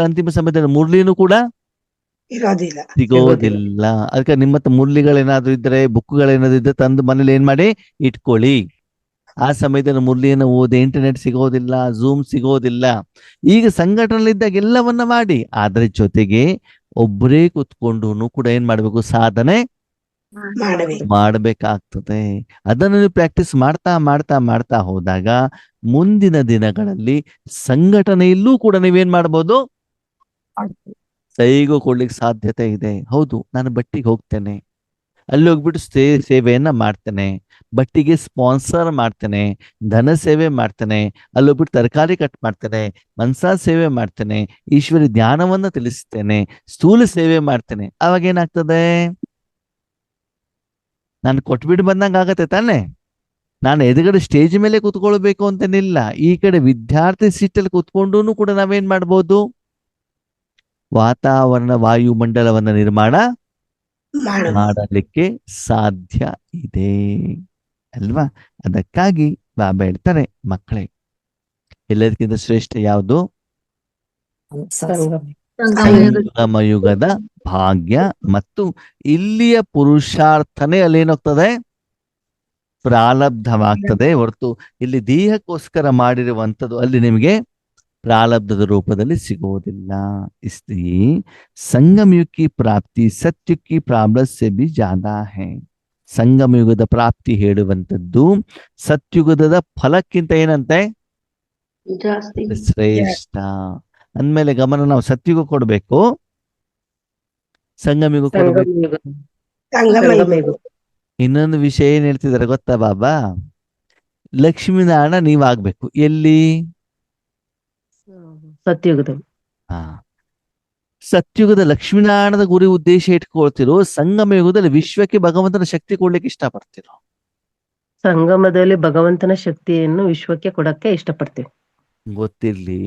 ಅಂತಿಮ ಸಮಯದಲ್ಲಿ ಮುರ್ಲಿನೂ ಕೂಡ ಇರೋದಿಲ್ಲ. ಸಿಗೋದಿಲ್ಲ. ಅದಕ್ಕೆ ನಿಮ್ಮ ಹತ್ರ ಮುರ್ಲಿಗಳೇನಾದ್ರು ಇದ್ರೆ, ಬುಕ್ಗಳೇನಾದ್ರು ಇದ್ರೆ ತಂದು ಮನೇಲಿ ಏನ್ ಮಾಡಿ ಇಟ್ಕೊಳ್ಳಿ. ಆ ಸಮಯದಲ್ಲಿ ಮುರ್ಲಿಯನ್ನು ಓದಿ, ಇಂಟರ್ನೆಟ್ ಸಿಗೋದಿಲ್ಲ, ಝೂಮ್ ಸಿಗೋದಿಲ್ಲ. ಈಗ ಸಂಘಟನೆಲಿದ್ದಾಗ ಎಲ್ಲವನ್ನ ಮಾಡಿ, ಆದ್ರೆ ಜೊತೆಗೆ ಒಬ್ಬರೇ ಕೂತ್ಕೊಂಡು ಕೂಡ ಏನ್ ಮಾಡ್ಬೇಕು, ಸಾಧನೆ ಮಾಡಬೇಕು. ಮಾಡಬೇಕಾಗ್ತದೆ. ಅದನ್ನು ನೀವು ಪ್ರಾಕ್ಟೀಸ್ ಮಾಡ್ತಾ ಮಾಡ್ತಾ ಮಾಡ್ತಾ ಹೋದಾಗ ಮುಂದಿನ ದಿನಗಳಲ್ಲಿ ಸಂಘಟನೆಯಲ್ಲೂ ಕೂಡ ನೀವೇನ್ ಮಾಡ್ಬೋದು, ಸೈಗೋ ಕೊಡ್ಲಿಕ್ಕೆ ಸಾಧ್ಯತೆ ಇದೆ. ಹೌದು, ನಾನು ಬಟ್ಟಿಗೆ ಹೋಗ್ತೇನೆ, ಅಲ್ಲಿ ಹೋಗ್ಬಿಟ್ಟು ಸೇವೆಯನ್ನ ಮಾಡ್ತೇನೆ, ಬಟ್ಟಿಗೆ ಸ್ಪಾನ್ಸರ್ ಮಾಡ್ತೇನೆ, ಧನ ಸೇವೆ ಮಾಡ್ತೇನೆ, ಅಲ್ಲಿ ಹೋಗ್ಬಿಟ್ಟು ತರಕಾರಿ ಕಟ್ ಮಾಡ್ತೇನೆ, ಮನ್ಸಾ ಸೇವೆ ಮಾಡ್ತೇನೆ, ಈಶ್ವರಿ ಜ್ಞಾನವನ್ನ ತಿಳಿಸ್ತೇನೆ, ಸ್ಥೂಲ ಸೇವೆ ಮಾಡ್ತೇನೆ. ಅವಾಗ ಏನಾಗ್ತದೆ, ನಾನು ಕೊಟ್ಬಿಟ್ಟು ಬಂದಂಗ ಆಗತ್ತೆ ತಾನೆ. ನಾನು ಎದುರುಗಡೆ ಸ್ಟೇಜ್ ಮೇಲೆ ಕೂತ್ಕೊಳ್ಬೇಕು ಅಂತೇನಿಲ್ಲ, ಈ ಕಡೆ ವಿದ್ಯಾರ್ಥಿ ಸೀಟಲ್ಲಿ ಕೂತ್ಕೊಂಡು ಕೂಡ ನಾವೇನ್ ಮಾಡ್ಬೋದು, ವಾತಾವರಣ ವಾಯುಮಂಡಲವನ್ನ ನಿರ್ಮಾಣ ಮಾಡಲಿಕ್ಕೆ ಸಾಧ್ಯ ಇದೆ ಅಲ್ವಾ? ಅದಕ್ಕಾಗಿ ಬಾಬಾ ಹೇಳ್ತಾರೆ, ಮಕ್ಕಳೇ ಎಲ್ಲದಕ್ಕಿಂತ ಶ್ರೇಷ್ಠ ಯಾವುದು? ಸಂಗಮಯುಗದ ಭಾಗ್ಯ. ಮತ್ತು ಇಲ್ಲಿಯ ಪುರುಷಾರ್ಥನೆ ಅಲ್ಲೇನೋಗ್ತದೆ, ಪ್ರಾರಬ್ಧವಾಗ್ತದೆ ಹೊರತು ಇಲ್ಲಿ ದೇಹಕ್ಕೋಸ್ಕರ ಮಾಡಿರುವಂಥದ್ದು ಅಲ್ಲಿ ನಿಮಗೆ ಪ್ರಾರಬ್ಧದ ರೂಪದಲ್ಲಿ ಸಿಗೋದಿಲ್ಲ. इसलिए ಸಂಗಮ ಯುಗ की ಪ್ರಾಪ್ತಿ ಸತ್ಯ की ಪ್ರಾಬ್ಲಮ್ से भी ज्यादा है. ಸಂಗಮ ಯುಗದ ಪ್ರಾಪ್ತಿ ಹೇಳುವಂಥದ್ದು ಸತ್ಯುಗದ ಫಲಕ್ಕಿಂತ ಏನಂತೆ ಜಾಸ್ತಿ. ಶ್ರೇಷ್ಠ. ಅಂದ್ಮೇಲೆ ಗಮನ ನಾವು ಸತ್ಯುಗ ಕೊಡ್ಬೇಕು, ಸಂಗಮ ಯುಗ ಕೊಡ್ಬೇಕು. ಇನ್ನೊಂದು ವಿಷಯ ಏನ್ ಹೇಳ್ತಿದಾರೆ ಗೊತ್ತಾ ಬಾಬಾ? ಲಕ್ಷ್ಮೀನಾರಾಯಣ ನೀವಾಗ್ಬೇಕು ಎಲ್ಲಿ? ಸತ್ಯುಗದಲ್ಲಿ. ಸತ್ಯುಗದ ಲಕ್ಷ್ಮೀನಾರಾಯಣದ ಗುರಿ ಉದ್ದೇಶ ಇಟ್ಕೊಳ್ತಿರೋ, ಸಂಗಮ ಯುಗದಲ್ಲಿ ವಿಶ್ವಕ್ಕೆ ಭಗವಂತನ ಶಕ್ತಿ ಕೊಡ್ಲಿಕ್ಕೆ ಇಷ್ಟಪಡ್ತಿರೋ? ಸಂಗಮದಲ್ಲಿ ಭಗವಂತನ ಶಕ್ತಿಯನ್ನು ವಿಶ್ವಕ್ಕೆ ಕೊಡಕ್ಕೆ ಇಷ್ಟಪಡ್ತೀವಿ. ಗೊತ್ತಿರ್ಲಿ,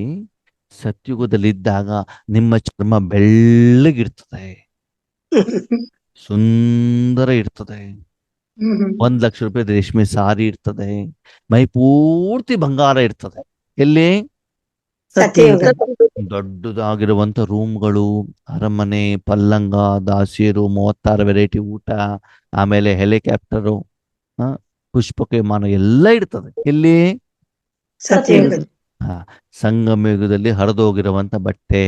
ಸತ್ಯುಗದಲ್ಲಿದ್ದಾಗ ನಿಮ್ಮ ಚರ್ಮ ಬೆಳ್ಳಗಿರ್ತದೆ, ಸುಂದರ ಇರ್ತದೆ, 1,00,000 ರೂಪಾಯಿ ರೇಷ್ಮೆ ಸಾರಿ ಇರ್ತದೆ, ಮೈ ಪೂರ್ತಿ ಬಂಗಾರ ಇರ್ತದೆ. ಎಲ್ಲಿ? ಸತ್ಯಯುಗ. ದೊಡ್ಡದಾಗಿರುವಂತ ರೂಮ್ಗಳು, ಅರಮನೆ, ಪಲ್ಲಂಗ, ದಾಸಿಯರು, 36 ವೆರೈಟಿ ಊಟ, ಆಮೇಲೆ ಹೆಲಿಕಾಪ್ಟರು, ಪುಷ್ಪಕ ವಿಮಾನ ಎಲ್ಲ ಇರ್ತದೆ. ಎಲ್ಲಿ? ಸತ್ಯಯುಗ. ಹಾ, ಸಂಗಮ ಯುಗದಲ್ಲಿ ಹರಿದೋಗಿರುವಂತ ಬಟ್ಟೆ,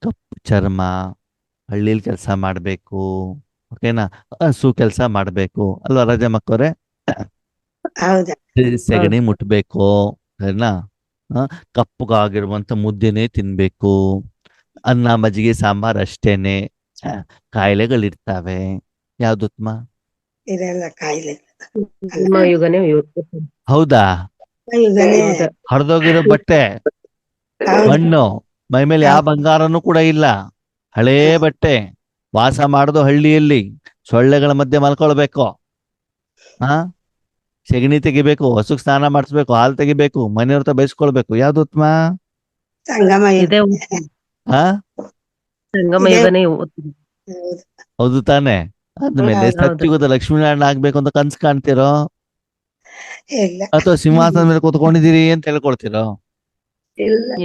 ಕಪ್ಪು ಚರ್ಮ, ಹಳ್ಳಿಲಿ ಕೆಲಸ ಮಾಡ್ಬೇಕು, ಓಕೆನಾ, ಹಸು ಕೆಲಸ ಮಾಡ್ಬೇಕು ಅಲ್ವಾ ರಾಜ ಮಕ್ಕವ್ರೆ? ಹೌದಾ. ಸೆಗಣಿ ಮುಟ್ಬೇಕು, ಸರಿನಾ? ಕಪ್ಪಗಾಗಿರುವಂತ ಮುದ್ದೆನೆ ತಿನ್ಬೇಕು, ಅನ್ನ ಮಜ್ಜಿಗೆ ಸಾಂಬಾರ್ ಅಷ್ಟೇನೆ. ಕಾಯಿಲೆಗಳಿರ್ತಾವೆ. ಯಾವ್ದುತ್ಮ? ಇದೆಲ್ಲ ಕಾಯಿಲೆ. ಯುಗನೇ ಹೌದಾ? ಯುಗನೇ. ಹರಿದೋಗಿರೋ ಬಟ್ಟೆ, ಹೌದು. ಮಣ್ಣು, ಮೈ ಮೇಲೆ ಯಾವ ಬಂಗಾರನೂ ಕೂಡ ಇಲ್ಲ, ಹಳೇ ಬಟ್ಟೆ, ವಾಸ ಮಾಡೋದು ಹಳ್ಳಿಯಲ್ಲಿ, ಸೊಳ್ಳೆಗಳ ಮಧ್ಯೆ ಮಲ್ಕೊಳ್ಬೇಕು, ಸೆಗಣಿ ತೆಗಿಬೇಕು, ಹಸುಕ್ ಸ್ನಾನ ಮಾಡಿಸ್ಬೇಕು, ಹಾಲು ತೆಗಿಬೇಕು, ಮನೆಯವ್ರ ಹತ್ರ ಬಯಸ್ಕೊಳ್ಬೇಕು. ಯಾವ್ದು ಉತ್ತಮ? ಸಂಗಮ ಯುಗ. ಇದೇ ಹಾ, ಸಂಗಮ ಇದೇ. ಯುಗನೇ ಹೌದು. ಹೌದು ತಾನೆ? ಆದ್ಮೇಲೆ ಹೌದು. ಸತ್ಯುಗದ ಲಕ್ಷ್ಮೀನಾರಾಯಣ ಆಗ್ಬೇಕು ಅಂತ ಕನ್ಸು ಕಾಣ್ತಿರೋ, ಇಲ್ಲ. ಅಥವಾ ಸಿಂಹಾಸನ ಮೇಲೆ ಕೂತ್ಕೊಂಡಿದ್ದೀರಿ ಅಂತ ಹೇಳ್ಕೊಳ್ತಿರೋ?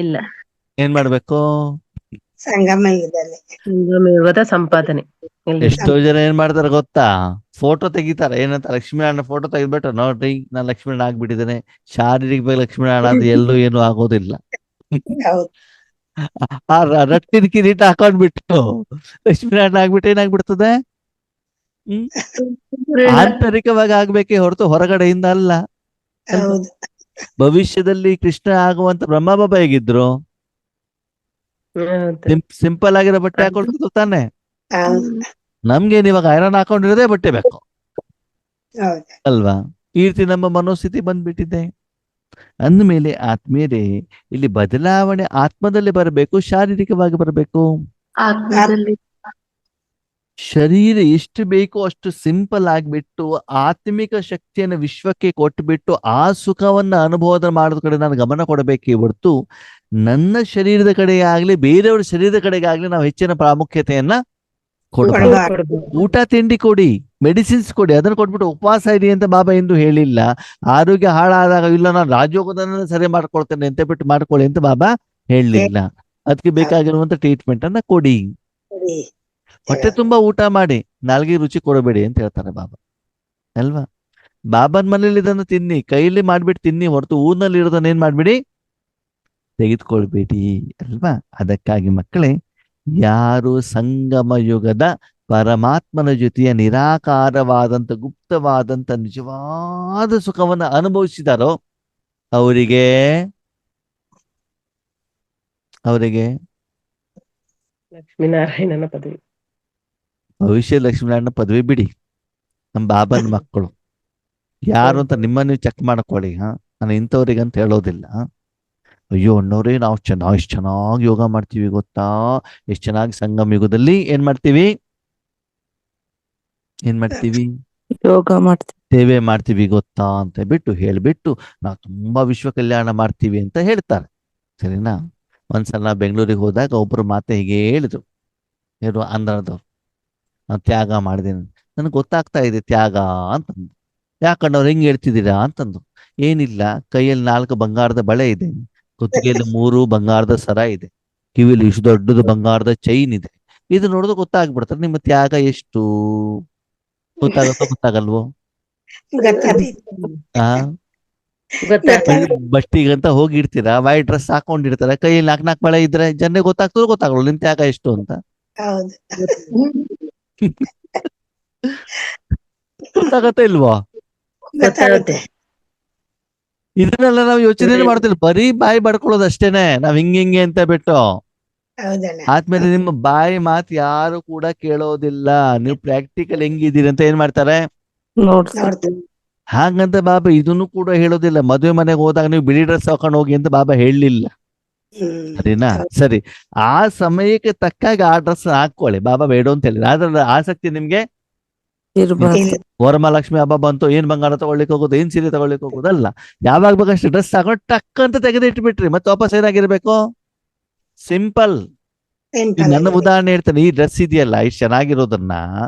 ಇಲ್ಲ. ಏನ್ ಮಾಡ್ಬೇಕು? ಸಂಗಮ ಯುಗದಲ್ಲಿ. ಸಂಗಮ ಯುಗದ ಸಂಪಾದನೆ ಇಲ್ಲಿ. ಎಷ್ಟೋ ಜನ ಏನ್ ಮಾಡ್ತಾರೆ ಗೊತ್ತಾ? ಫೋಟೋ ತೆಗಿತಾರೆ, ಏನಂತ, ಲಕ್ಷ್ಮೀನಾರಾಯಣ ಫೋಟೋ ತೆಗಿಬಿಟ್ಟು, ನೋಡ್ರಿ ನಾನು ಲಕ್ಷ್ಮೀನಾರಾಯಣ ಆಗ್ಬಿಟ್ಟಿದ್ದೇನೆ. ಶಾರೀರಿಕವಾಗಿ ಲಕ್ಷ್ಮೀನಾರಾಯಣ ಅದು ಎಲ್ಲೂ ಏನು ಆಗೋದಿಲ್ಲ. ಹೌದು. ಆ ರಟ್ಟಿನ ಕಿರೀಟ ಹಾಕೊಂಡ್ಬಿಟ್ಟು ಲಕ್ಷ್ಮೀನಾರಾಯಣ ಆಗ್ಬಿಟ್ಟು ಏನಾಗ್ಬಿಡ್ತದೆ? ಆಂತರಿಕವಾಗಿ ಆಗ್ಬೇಕೇ ಹೊರತು ಹೊರಗಡೆಯಿಂದ ಅಲ್ಲ. ಹೌದು. ಭವಿಷ್ಯದಲ್ಲಿ ಕೃಷ್ಣ ಆಗುವಂತ ಬ್ರಹ್ಮಬಾಬಾ ಹೇಗಿದ್ರು? ಸಿಂಪಲ್ ಆಗಿರೋ ಬಟ್ಟೆ ಹಾಕೊಳ್ತಿದ್ರು ತಾನೆ. ಹೌದು. ನಮ್ಗೇನ್ ಇವಾಗ ಐರನ್ ಹಾಕೊಂಡಿರೋದೇ ಬಟ್ಟೆ ಬೇಕು ಹೌದು. ಅಲ್ವಾ? ಈ ರೀತಿ ನಮ್ಮ ಮನೋಸ್ಥಿತಿ ಬಂದ್ಬಿಟ್ಟಿದೆ. ಅಂದ್ಮೇಲೆ ಆತ್ಮೀಯರೇ, ಇಲ್ಲಿ ಬದಲಾವಣೆ ಆತ್ಮದಲ್ಲಿ ಬರಬೇಕು, ಶಾರೀರಿಕವಾಗಿ ಬರಬೇಕು. ಆತ್ಮದಲ್ಲಿ ಶರೀರ ಎಷ್ಟು ಬೇಕೋ ಅಷ್ಟು ಸಿಂಪಲ್ ಆಗ್ಬಿಟ್ಟು ಆತ್ಮಿಕ ಶಕ್ತಿಯನ್ನು ವಿಶ್ವಕ್ಕೆ ಕೊಟ್ಟುಬಿಟ್ಟು ಆ ಸುಖವನ್ನ ಅನುಭವದ ಮಾಡೋದ ಕಡೆ ನಾನು ಗಮನ ಕೊಡಬೇಕೇ ಹೊರತು ನನ್ನ ಶರೀರದ ಕಡೆಗೆ ಆಗ್ಲಿ ಬೇರೆಯವರ ಶರೀರದ ಕಡೆಗೆ ಆಗ್ಲಿ ನಾವು ಹೆಚ್ಚಿನ ಪ್ರಾಮುಖ್ಯತೆಯನ್ನ ಕೊಡಬಾರ್ದು. ಊಟ ತಿಂಡಿ ಕೊಡಿ, ಮೆಡಿಸಿನ್ಸ್ ಕೊಡಿ, ಅದನ್ನ ಕೊಟ್ಬಿಟ್ಟು ಉಪವಾಸ ಇರಿ ಅಂತ ಬಾಬಾ ಎಂದು ಹೇಳಿಲ್ಲ. ಆರೋಗ್ಯ ಹಾಳಾದಾಗ ಇಲ್ಲ ನಾನು ರಾಜಯೋಗದನ್ನ ಸರಿ ಮಾಡ್ಕೊಳ್ತೇನೆ ಅಂತ ಬಿಟ್ಟು ಮಾಡ್ಕೊಳ್ಳಿ ಅಂತ ಬಾಬಾ ಹೇಳಲಿಲ್ಲ. ಅದಕ್ಕೆ ಬೇಕಾಗಿರುವಂತ ಟ್ರೀಟ್ಮೆಂಟ್ ಅನ್ನ ಕೊಡಿ. ಹೊಟ್ಟೆ ತುಂಬಾ ಊಟ ಮಾಡಿ, ನಾಲ್ಗೆ ರುಚಿ ಕೊಡಬೇಡಿ ಅಂತ ಹೇಳ್ತಾರೆ ಬಾಬಾ ಅಲ್ವಾ? ಬಾಬಾನ್ ಮನೇಲಿ ಇದನ್ನು ತಿನ್ನಿ, ಕೈಯಲ್ಲಿ ಮಾಡ್ಬಿಟ್ಟು ತಿನ್ನಿ ಹೊರತು ಊರಿನಲ್ಲಿ ಇರೋದನ್ನ ಏನ್ ಮಾಡ್ಬಿಡಿ, ತೆಗೆದುಕೊಳ್ಬೇಡಿ ಅಲ್ವಾ? ಅದಕ್ಕಾಗಿ ಮಕ್ಕಳೇ, ಯಾರು ಸಂಗಮ ಯುಗದ ಪರಮಾತ್ಮನ ಜೊತೆಯ ನಿರಾಕಾರವಾದಂತ ಗುಪ್ತವಾದಂತ ನಿಜವಾದ ಸುಖವನ್ನ ಅನುಭವಿಸಿದಾರೋ ಅವರಿಗೆ ಲಕ್ಷ್ಮೀನಾರಾಯಣನ ಪದವಿ, ಭವಿಷ್ಯ ಲಕ್ಷ್ಮೀನಾರಾಯಣ ಪದವಿ ಬಿಡಿ. ನಮ್ಮ ಬಾಬನ ಮಕ್ಕಳು ಯಾರು ಅಂತ ನಿಮ್ಮನ್ನು ನೀವು ಚೆಕ್ ಮಾಡ್ಕೊಳ್ಳಿ. ನಾನು ಇಂಥವ್ರಿಗಂತ ಹೇಳೋದಿಲ್ಲ. ಅಯ್ಯೋ ಅಣ್ಣವ್ರೆ, ನಾವು ಎಷ್ಟು ಚೆನ್ನಾಗಿ ಯೋಗ ಮಾಡ್ತೀವಿ ಗೊತ್ತಾ, ಎಷ್ಟು ಚೆನ್ನಾಗಿ ಸಂಗಮ ಯುಗದಲ್ಲಿ ಏನ್ ಮಾಡ್ತೀವಿ ಯೋಗ ಮಾಡ್ತೀವಿ, ಸೇವೆ ಮಾಡ್ತೀವಿ ಗೊತ್ತಾ ಅಂತ ಬಿಟ್ಟು ಹೇಳ್ಬಿಟ್ಟು ನಾವು ತುಂಬಾ ವಿಶ್ವ ಕಲ್ಯಾಣ ಮಾಡ್ತೀವಿ ಅಂತ ಹೇಳ್ತಾರೆ. ಸರಿನಾ? ಒಂದ್ಸಲ ಬೆಂಗಳೂರಿಗೆ ಹೋದಾಗ ಒಬ್ರು ಮಾತೆ ಹೀಗೆ ಹೇಳಿದ್ರು, ಯಾರು ಆಂಧ್ರದವ್ರು, ನಾನು ತ್ಯಾಗ ಮಾಡಿದ್ದೀನಿ, ನನಗೆ ಗೊತ್ತಾಗ್ತಾ ಇದೆ ತ್ಯಾಗ ಅಂತಂದು. ಯಾಕಂಡವ್ರು ಹೆಂಗ್ ಹೇಳ್ತಿದ್ದೀರಾ ಅಂತಂದು. ಏನಿಲ್ಲ, ಕೈಯಲ್ಲಿ 4 ಬಂಗಾರದ ಬಳೆ ಇದೆ, ಕುತ್ತಿಗೆಯಲ್ಲಿ 3 ಬಂಗಾರದ ಸರ ಇದೆ, ಕಿವಿಲಿ ಇಷ್ಟು ದೊಡ್ಡದು ಬಂಗಾರದ ಚೈನ್ ಇದೆ. ಇದು ನೋಡಿದ್ರೆ ಗೊತ್ತಾಗ್ಬಿಡ್ತಾರೆ ನಿಮ್ಮ ತ್ಯಾಗ ಎಷ್ಟು. ಗೊತ್ತಾಗಲ್ವೋ? ಬಟ್ಟಿಗಂತ ಹೋಗಿರ್ತೀರಾ, ವೈಟ್ ಡ್ರೆಸ್ ಹಾಕೊಂಡಿರ್ತಾರೆ, ಕೈಯಲ್ಲಿ 4 ಬಳೆ ಇದ್ರೆ ಜನರಿಗೆ ಗೊತ್ತಾಗಲ್ಲ ನಿಮ್ ತ್ಯಾಗ ಎಷ್ಟು ಅಂತ. ಗೊತ್ತಾಗತ್ತೆ ಇಲ್ವಾ? ಇದನ್ನೆಲ್ಲ ನಾವು ಯೋಚನೆ ಮಾಡ್ತಿಲ್ಲ, ಬರೀ ಬಾಯಿ ಬಡ್ಕೊಳ್ಳೋದು ಅಷ್ಟೇನೆ, ನಾವ್ ಹಿಂಗೆ ಅಂತ ಬಿಟ್ಟು. ಆದ್ಮೇಲೆ ನಿಮ್ಮ ಬಾಯಿ ಮಾತು ಯಾರು ಕೂಡ ಕೇಳೋದಿಲ್ಲ. ನೀವು ಪ್ರಾಕ್ಟಿಕಲ್ ಹೆಂಗಿದ್ದೀರಿ ಅಂತ ಏನ್ ಮಾಡ್ತಾರೆ ಹಾಗಂತ ಬಾಬಾ ಇದನ್ನು ಕೂಡ ಹೇಳೋದಿಲ್ಲ. ಮದುವೆ ಮನೆಗೆ ಹೋದಾಗ ನೀವು ಬಿಳಿ ಡ್ರೆಸ್ ಹಾಕೊಂಡು ಹೋಗಿ ಅಂತ ಬಾಬಾ ಹೇಳಲಿಲ್ಲ. ಸರಿನಾ? ಸರಿ, ಆ ಸಮಯಕ್ಕೆ ತಕ್ಕಾಗಿ ಆ ಡ್ರೆಸ್ ಹಾಕೊಳ್ಳಿ, ಬಾಬಾ ಬೇಡ ಅಂತ ಹೇಳಿಲ್ಲ. ಆದ್ರೆ ಆಸಕ್ತಿ ನಿಮ್ಗೆ ವರಮಹಾಲಕ್ಷ್ಮಿ ಹಬ್ಬ ಬಂತು, ಏನ್ ಬಂಗಾರ ತಗೊಳ್ಳಿಕ್ ಹೋಗೋದು, ಏನ್ ಸೀರೆ ತಗೊಳ್ಳಿಕ್ ಹೋಗೋದಲ್ಲ. ಯಾವಾಗ ಬೇಕಷ್ಟು ಡ್ರೆಸ್ ಹಾಕೊಂಡು ಟಕ್ ಅಂತ ತೆಗೆದಿಟ್ಬಿಟ್ರಿ, ಮತ್ತೆ ವಾಪಸ್ ಏನಾಗಿರ್ಬೇಕು? ಸಿಂಪಲ್. ನನ್ನ ಉದಾಹರಣೆ ಹೇಳ್ತೇನೆ, ಈ ಡ್ರೆಸ್ ಇದೆಯಲ್ಲ ಇಷ್ಟು ಚೆನ್ನಾಗಿರೋದನ್ನ,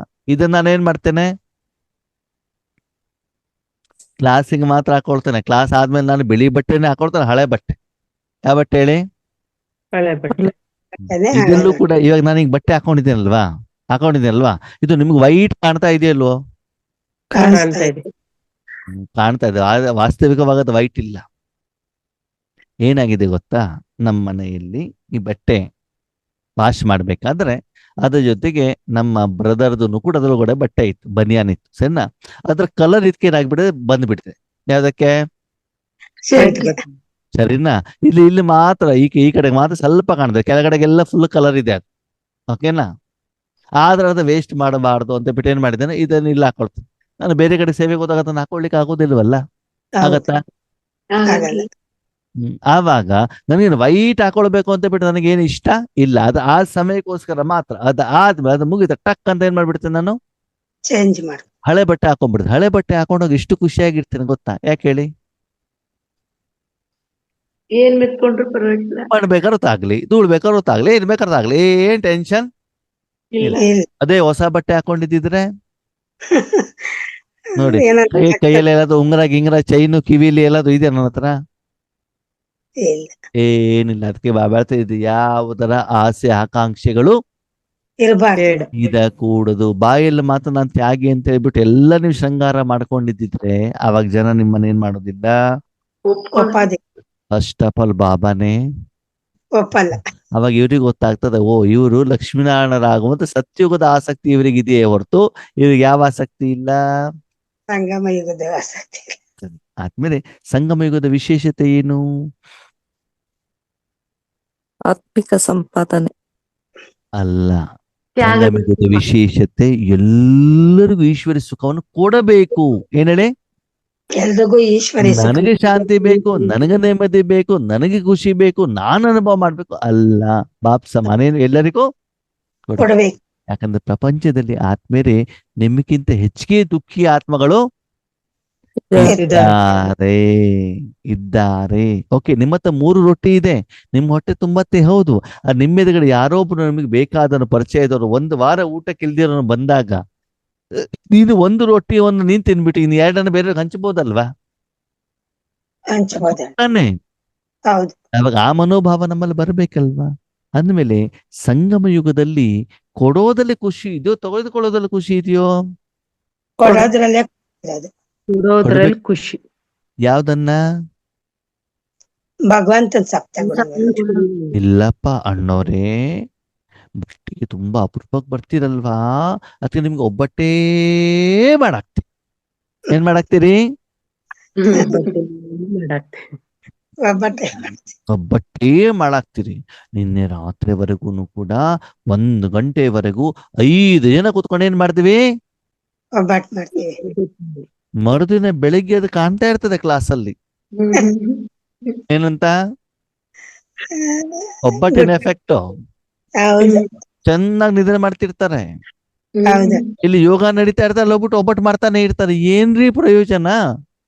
ಇದನ್ನ ನಾನು ಏನ್ ಮಾಡ್ತೇನೆ, ಕ್ಲಾಸಿಗೆ ಮಾತ್ರ ಹಾಕೊಳ್ತೇನೆ, ಕ್ಲಾಸ್ ಆದ್ಮೇಲೆ ನಾನು ಬಿಳಿ ಬಟ್ಟೆನೇ ಹಾಕೊಳ್ತೇನೆ, ಹಳೆ ಬಟ್ಟೆ. ಯಾವ ಬಟ್ಟೆ ಹೇಳಿ? ಹಳೆ ಬಟ್ಟೆ. ಅದೇ ಇದೆಲ್ಲೂ ಕೂಡ ಇವಾಗ ನಾನು ಈಗ ಬಟ್ಟೆ ಹಾಕೊಂಡಿದ್ದೀನಲ್ವಾ, ಇದು ನಿಮ್ಗೆ ವೈಟ್ ಕಾಣ್ತಾ ಇದೆಯಲ್ವೋ? ಕಾಣ್ತಾ ಇದೆ. ಕಾಣ್ತಾ ಇದೆ. ವಾಸ್ತವಿಕವಾದ ವೈಟ್ ಇಲ್ಲ. ಏನಾಗಿದೆ ಗೊತ್ತಾ, ನಮ್ಮ ಮನೆಯಲ್ಲಿ ಈ ಬಟ್ಟೆ ವಾಶ್ ಮಾಡ್ಬೇಕಾದ್ರೆ ಅದ್ರ ಜೊತೆಗೆ ನಮ್ಮ ಬ್ರದರ್ದು ಕೂಡ ಅದ್ರೊಳಗಡೆ ಬಟ್ಟೆ ಇತ್ತು, ಬನಿಯಾನ್ ಇತ್ತು, ಸರಿನಾ? ಅದ್ರ ಕಲರ್ ಇದಕ್ಕೆ ಏನಾಗ್ಬಿಟ್ಟಿದೆ, ಬಂದ್ಬಿಟ್ಟಿದೆ. ಯಾವ್ದಕ್ಕೆ? ಸರಿನಾ? ಇಲ್ಲಿ ಮಾತ್ರ ಈ ಕಡೆಗೆ ಮಾತ್ರ ಸ್ವಲ್ಪ ಕಾಣ್ತದೆ, ಕೆಳಗಡೆಗೆಲ್ಲ ಫುಲ್ ಕಲರ್ ಇದೆ ಅದು. ಓಕೆನಾ? ಆದ್ರೆ ಅದು ವೇಸ್ಟ್ ಮಾಡಬಾರ್ದು ಅಂತ ಬಿಟ್ಟು ಏನ್ ಮಾಡಿದ್ದೇನೆ, ಇದನ್ನ ಇಲ್ಲಿ ಹಾಕೊಳ್ತೇನೆ. ನಾನು ಬೇರೆ ಕಡೆ ಸೇವೆಗೆ ಹೋದಾಗ ಅದನ್ನ ಹಾಕೊಳ್ಳಿಕ್ಕೆ ಆಗೋದಿಲ್ವಲ್ಲ, ಆಗತ್ತಾ? ಆಗಲ್ಲ. ಆವಾಗ ನನಗೇನು ವೈಟ್ ಹಾಕೊಳ್ಬೇಕು ಅಂತ ಬಿಟ್ಟು ನನಗೇನು ಇಷ್ಟ ಇಲ್ಲ. ಅದು ಆ ಸಮಯಕ್ಕೋಸ್ಕರ ಮಾತ್ರ. ಅದು ಆದ್ಮೇಲೆ ಅದು ಮುಗಿತ ಟಕ್ ಅಂತ ಏನ್ ಮಾಡ್ಬಿಡ್ತೇನೆ, ನಾನು ಚೇಂಜ್ ಮಾಡು. ಹಳೆ ಬಟ್ಟೆ ಹಾಕೊಂಡ್ಬಿಡ್ತೇನೆ. ಹಳೆ ಬಟ್ಟೆ ಹಾಕೊಂಡೋಗಿ ಎಷ್ಟು ಖುಷಿಯಾಗಿರ್ತೇನೆ ಗೊತ್ತಾ? ಯಾಕೆ ಹೇಳಿ? ಏನ್ ಮೆತ್ಕೊಂಡ್ರು ಪರವಾಗಿಲ್ಲ. ಮಾಡ್ಬೇಕಾದ್ರಾಗ್ಲಿ, ಧೂಳ್ ಬೇಕಾದ್ರಾಗ್ಲಿ, ಏನ್ ಬೇಕಾದ್ರಾಗ್ಲಿ, ಏನ್ ಟೆನ್ಷನ್ ಇಲ್ಲ. ಇಲ್ಲ. ಅದೇ ಹೊಸ ಬಟ್ಟೆ ಹಾಕೊಂಡಿದ್ದಿದ್ರೆ ನೋಡಿ, ಏನಾದ್ರು ಕೈಯಲ್ಲಿ ಎಲ್ಲಾದ್ರು ಉಂಗುರ ಗಿಂಗ್ರ ಚೈನು ಕಿವಿಲಿ ಎಲ್ಲಾದ್ರು ಇದೆಯಾ ನನ್ನ ಹತ್ರ? ಇಲ್ಲ. ಏನಿಲ್ಲ. ಅದಕ್ಕೆ ಬಾಬಾಳ್ತಾ ಇದು ಯಾವುದರ ಆಸೆ ಆಕಾಂಕ್ಷೆಗಳು ಇರಬಾರ್ದು. ಬೇಡ. ಇದ ಕೂಡದು. ಬಾಯಲ್ಲಿ ಮಾತ್ರ ನಾನು ತ್ಯಾಗಿ ಅಂತ ಹೇಳ್ಬಿಟ್ಟು ಎಲ್ಲ ನೀವು ಶೃಂಗಾರ ಮಾಡ್ಕೊಂಡಿದ್ದಿದ್ರೆ ಅವಾಗ ಜನ ನಿಮ್ಮನ್ನ ಏನ್ ಮಾಡೋದಿಲ್ಲ. ಒಪ್ಪದೆ ಫಸ್ಟ್ ಆಫ್ ಆಲ್ ಬಾಬಾನೇ. ಒಪ್ಪಲ್ಲ. ಅವಾಗ ಇವ್ರಿಗೆ ಗೊತ್ತಾಗ್ತದೆ, ಓ ಇವರು ಲಕ್ಷ್ಮೀನಾರಾಯಣರಾಗುವಂತ ಸತ್ಯುಗದ ಆಸಕ್ತಿ ಇವರಿಗೆ ಇದೆಯೇ ಹೊರತು ಇವ್ರಿಗೆ ಯಾವ ಆಸಕ್ತಿ ಇಲ್ಲ. ಸಂಗಮ ಯುಗದ ಆಸಕ್ತಿ. ಆದ್ಮೇಲೆ ಸಂಗಮ ಯುಗದ ವಿಶೇಷತೆ ಏನು? ಆತ್ಮಿಕ ಸಂಪಾದನೆ. ಅಲ್ಲ, ತ್ಯಾಗ. ಸಂಗಮ ಯುಗದ ವಿಶೇಷತೆ ಎಲ್ಲರಿಗೂ ಈಶ್ವರಿ ಸುಖವನ್ನು ಕೊಡಬೇಕು. ಏನ್ ಹೇಳಿ? ಎಲ್ರಿಗೂ ಈಶ್ವರಿ ಸುಖ ನನಗೆ ಶಾಂತಿ ಬೇಕು, ನನಗೆ ನೆಮ್ಮದಿ ಬೇಕು, ನನಗೆ ಖುಷಿ ಬೇಕು, ನಾನು ಅನುಭವ ಮಾಡ್ಬೇಕು ಅಲ್ಲ. ಬಾಪ್ಸ ಮನೇನು ಎಲ್ಲರಿಗೂ ಕೊಡು. ಕೊಡ್ಬೇಕು. ಯಾಕಂದ್ರೆ ಪ್ರಪಂಚದಲ್ಲಿ ಆತ್ಮೇರೆ ನಿಮಗಿಂತ ಹೆಚ್ಚಿಗೆ ದುಃಖಿ ಆತ್ಮಗಳು ಇದ್ದಾರೆ. ಓಕೆ, ನಿಮ್ಮ ಹತ್ರ 3 ರೊಟ್ಟಿ ಇದೆ, ನಿಮ್ಮ ಹೊಟ್ಟೆ ತುಂಬತ್ತೆ, ಹೌದು. ನಿಮ್ಮ ಎದುರುಗಡೆ ಯಾರೋ ಒಬ್ರು ನಿಮಗೆ ಬೇಕಾದನು ಪರಿಚಯ ಇದ್ದವರು 1 ವಾರ ಊಟಕ್ಕೆ ಇಲ್ದಿರೋನು ಬಂದಾಗ ನೀನು 1 ರೊಟ್ಟಿಯನ್ನು ನೀನ್ ತಿನ್ಬಿಟ್ಟು ಇನ್ನು 2 ಬೇರೆ ಹಂಚಬಹುದಲ್ವಾ? ಹಂಚಬಹುದು. ತಾನೇ? ಹೌದು. ಅವಾಗ ಆ ಮನೋಭಾವ ನಮ್ಮಲ್ಲಿ ಬರ್ಬೇಕಲ್ವಾ? ಅಂದ್ಮೇಲೆ ಸಂಗಮ ಯುಗದಲ್ಲಿ ಕೊಡೋದಲ್ಲಿ ಖುಷಿ ಇದೆಯೋ, ತೆಗೆದುಕೊಳ್ಳೋದ್ರಲ್ಲಿ ಖುಷಿ ಇದೆಯೋ? ಕೊಡೋದ್ರಲ್ಲೇ ಇರೋದು. ಕೊಡೋದ್ರಲ್ಲಿ ಖುಷಿ. ಯಾವ್ದನ್ನ? ಭಗವಂತನ ಸಪ್ತಗುಣಗಳು. ಇಲ್ಲಪ್ಪ ಅಣ್ಣೋರೇ, ಬಟ್ಟಿಗೆ ತುಂಬಾ ಅಪರೂಪಕ್ಕೆ ಬರ್ತೀರಲ್ವಾ, ಅದಕ್ಕೆ ನಿಮ್ಗೆ ಒಬ್ಬಟ್ಟೇ ಮಾಡಾಕ್ತೀರಿ. ಏನ್ ಮಾಡಾಕ್ತೀರಿ? ಮಾಡಾಕ್ತೆ. ಒಬ್ಬಟ್ಟೆ ಒಬ್ಬಟ್ಟೇ ಮಾಡಾಕ್ತೀರಿ. ನಿನ್ನೆ ರಾತ್ರಿವರೆಗೂ ಕೂಡ 1 ಗಂಟೆವರೆಗೂ 5 ಜನ ಕೂತ್ಕೊಂಡು ಏನ್ ಮಾಡ್ತೀವಿ? ಒಬ್ಬಟ್ಟು ಮಾಡ್ತೀವಿ. ಮರುದಿನ ಬೆಳಿಗ್ಗೆ ಅದು ಕಾಣ್ತಾ ಇರ್ತದೆ ಕ್ಲಾಸಲ್ಲಿ. ಏನಂತ? ಒಬ್ಬಟ್ಟಿನ ಎಫೆಕ್ಟ್. ಹೌದು. ಚೆನ್ನಾಗಿ ನಿದ್ರೆ ಮಾಡ್ತಿರ್ತಾರೆ. ಹೌದು. ಇಲ್ಲಿ ಯೋಗ ನಡೀತಾ ಇರ್ತಾರೆ, ಅಲ್ಲಿ ಹೋಗ್ಬಿಟ್ಟು ಒಬ್ಬಟ್ಟು ಮಾಡ್ತಾನೆ ಇರ್ತಾರೆ. ಏನ್ರಿ ಪ್ರಯೋಜನ?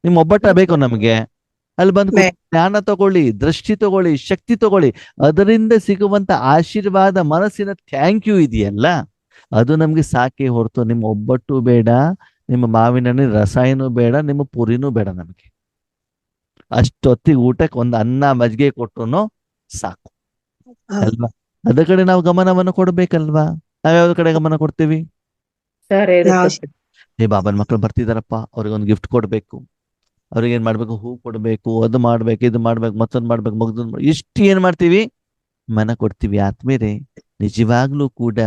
ನಿಮ್ ಒಬ್ಬಟ್ಟ ಬೇಕು ನಮ್ಗೆ? ಅಲ್ಲಿ ಬಂದು ಜ್ಞಾನ ತಗೊಳ್ಳಿ, ದೃಷ್ಟಿ ತಗೊಳ್ಳಿ, ಶಕ್ತಿ ತಗೊಳ್ಳಿ. ಅದರಿಂದ ಸಿಗುವಂತ ಆಶೀರ್ವಾದ, ಮನಸ್ಸಿನ ಥ್ಯಾಂಕ್ ಯು ಇದೆಯಲ್ಲ, ಅದು ನಮ್ಗೆ ಸಾಕೆ ಹೊರತು ನಿಮ್ಮ ಒಬ್ಬಟ್ಟು ಬೇಡ, ನಿಮ್ಮ ಮಾವಿನ ಹಣ್ಣಿನ ರಸಾಯನೂ ಬೇಡ, ನಿಮ್ಮ ಪುರಿನೂ ಬೇಡ ನಮಗೆ. ಅಷ್ಟೊತ್ತಿಗೆ ಊಟಕ್ಕೆ 1 ಅನ್ನ ಮಜ್ಜಿಗೆ ಕೊಟ್ಟರು ಸಾಕು ಅಲ್ವಾ? ಅದ ಕಡೆ ನಾವು ಗಮನವನ್ನು ಕೊಡ್ಬೇಕಲ್ವಾ? ನಾವ್ಯಾವ್ದ ಕಡೆ ಗಮನ ಕೊಡ್ತೀವಿ? ಬಾಬನ್ ಮಕ್ಳು ಬರ್ತಿದಾರಪ್ಪ, ಅವ್ರಿಗೊಂದು ಗಿಫ್ಟ್ ಕೊಡ್ಬೇಕು, ಅವ್ರಿಗೆ ಏನ್ ಮಾಡ್ಬೇಕು? ಹೂ ಕೊಡ್ಬೇಕು, ಅದು ಮಾಡ್ಬೇಕು, ಇದು ಮಾಡ್ಬೇಕು, ಮತ್ತೊಂದು ಮಾಡ್ಬೇಕು, ಮಗದೊಂದು ಇಷ್ಟು ಏನ್ ಮಾಡ್ತೀವಿ? ಮನ ಕೊಡ್ತೀವಿ. ಆದ್ಮೇಲೆ ನಿಜವಾಗ್ಲೂ ಕೂಡ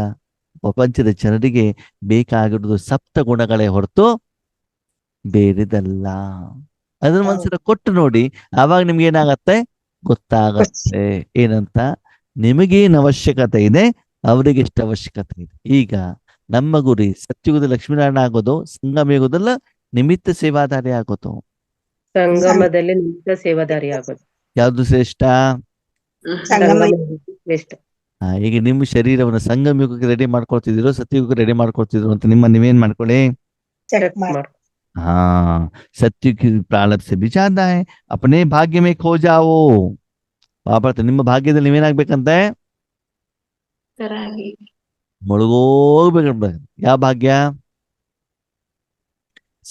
ಪ್ರಪಂಚದ ಜನರಿಗೆ ಬೇಕಾಗಿರೋದು 7 ಗುಣಗಳೇ ಹೊರತು ಬೇರೆದಲ್ಲ. ಅದನ್ನ ಒಂದ್ಸಲ ಕೊಟ್ಟು ನೋಡಿ, ಆವಾಗ ನಿಮ್ಗೆ ಏನಾಗತ್ತೆ ಗೊತ್ತಾಗತ್ತೆ. ಏನಂತ? ನಿಮಗೇನು ಅವಶ್ಯಕತೆ ಇದೆ, ಅವರಿಗೆ ಎಷ್ಟು ಅವಶ್ಯಕತೆ ಇದೆ. ಈಗ ನಮ್ಮ ಗುರಿ ಸತ್ಯುಗದ ಲಕ್ಷ್ಮೀನಾರಾಯಣ ಆಗೋದು, ಸಂಗಮ ಯುಗದಲ್ಲ ನಿಮಿತ್ತ ಸೇವಾದಾರಿ ಆಗೋದು. ಸಂಗಮದಲ್ಲಿ ನಿಮಿತ್ತ ಸೇವಾದಾರಿ ಆಗೋದು ಯಾವ್ದು ಶ್ರೇಷ್ಠ? ಶ್ರೇಷ್ಠ. ಈಗ ನಿಮ್ಮ ಶರೀರವನ್ನು ಸಂಗಮ ಯುಗಕ್ಕೆ ರೆಡಿ ಮಾಡ್ಕೊಳ್ತಿದ್ರು, ಸತ್ಯುಗಕ್ಕೆ ರೆಡಿ ಮಾಡ್ಕೊಳ್ತಿದ್ರು ಅಂತ ನೀವೇನ್ ಮಾಡ್ಕೊಳ್ಳಿ. ಹಾ, सत्य की प्रारब्ध से भी ज्यादा है, अपने भाग्य में खो जाओ. ಪಾಪ ನಿಮ್ಮ ಭಾಗ್ಯದಲ್ಲಿ ನೀವೇನಾಗ್ಬೇಕಂತೆ? ಮುಳುಗೋಗ್ಬೇಕಂತ. ಯಾವ ಭಾಗ್ಯ?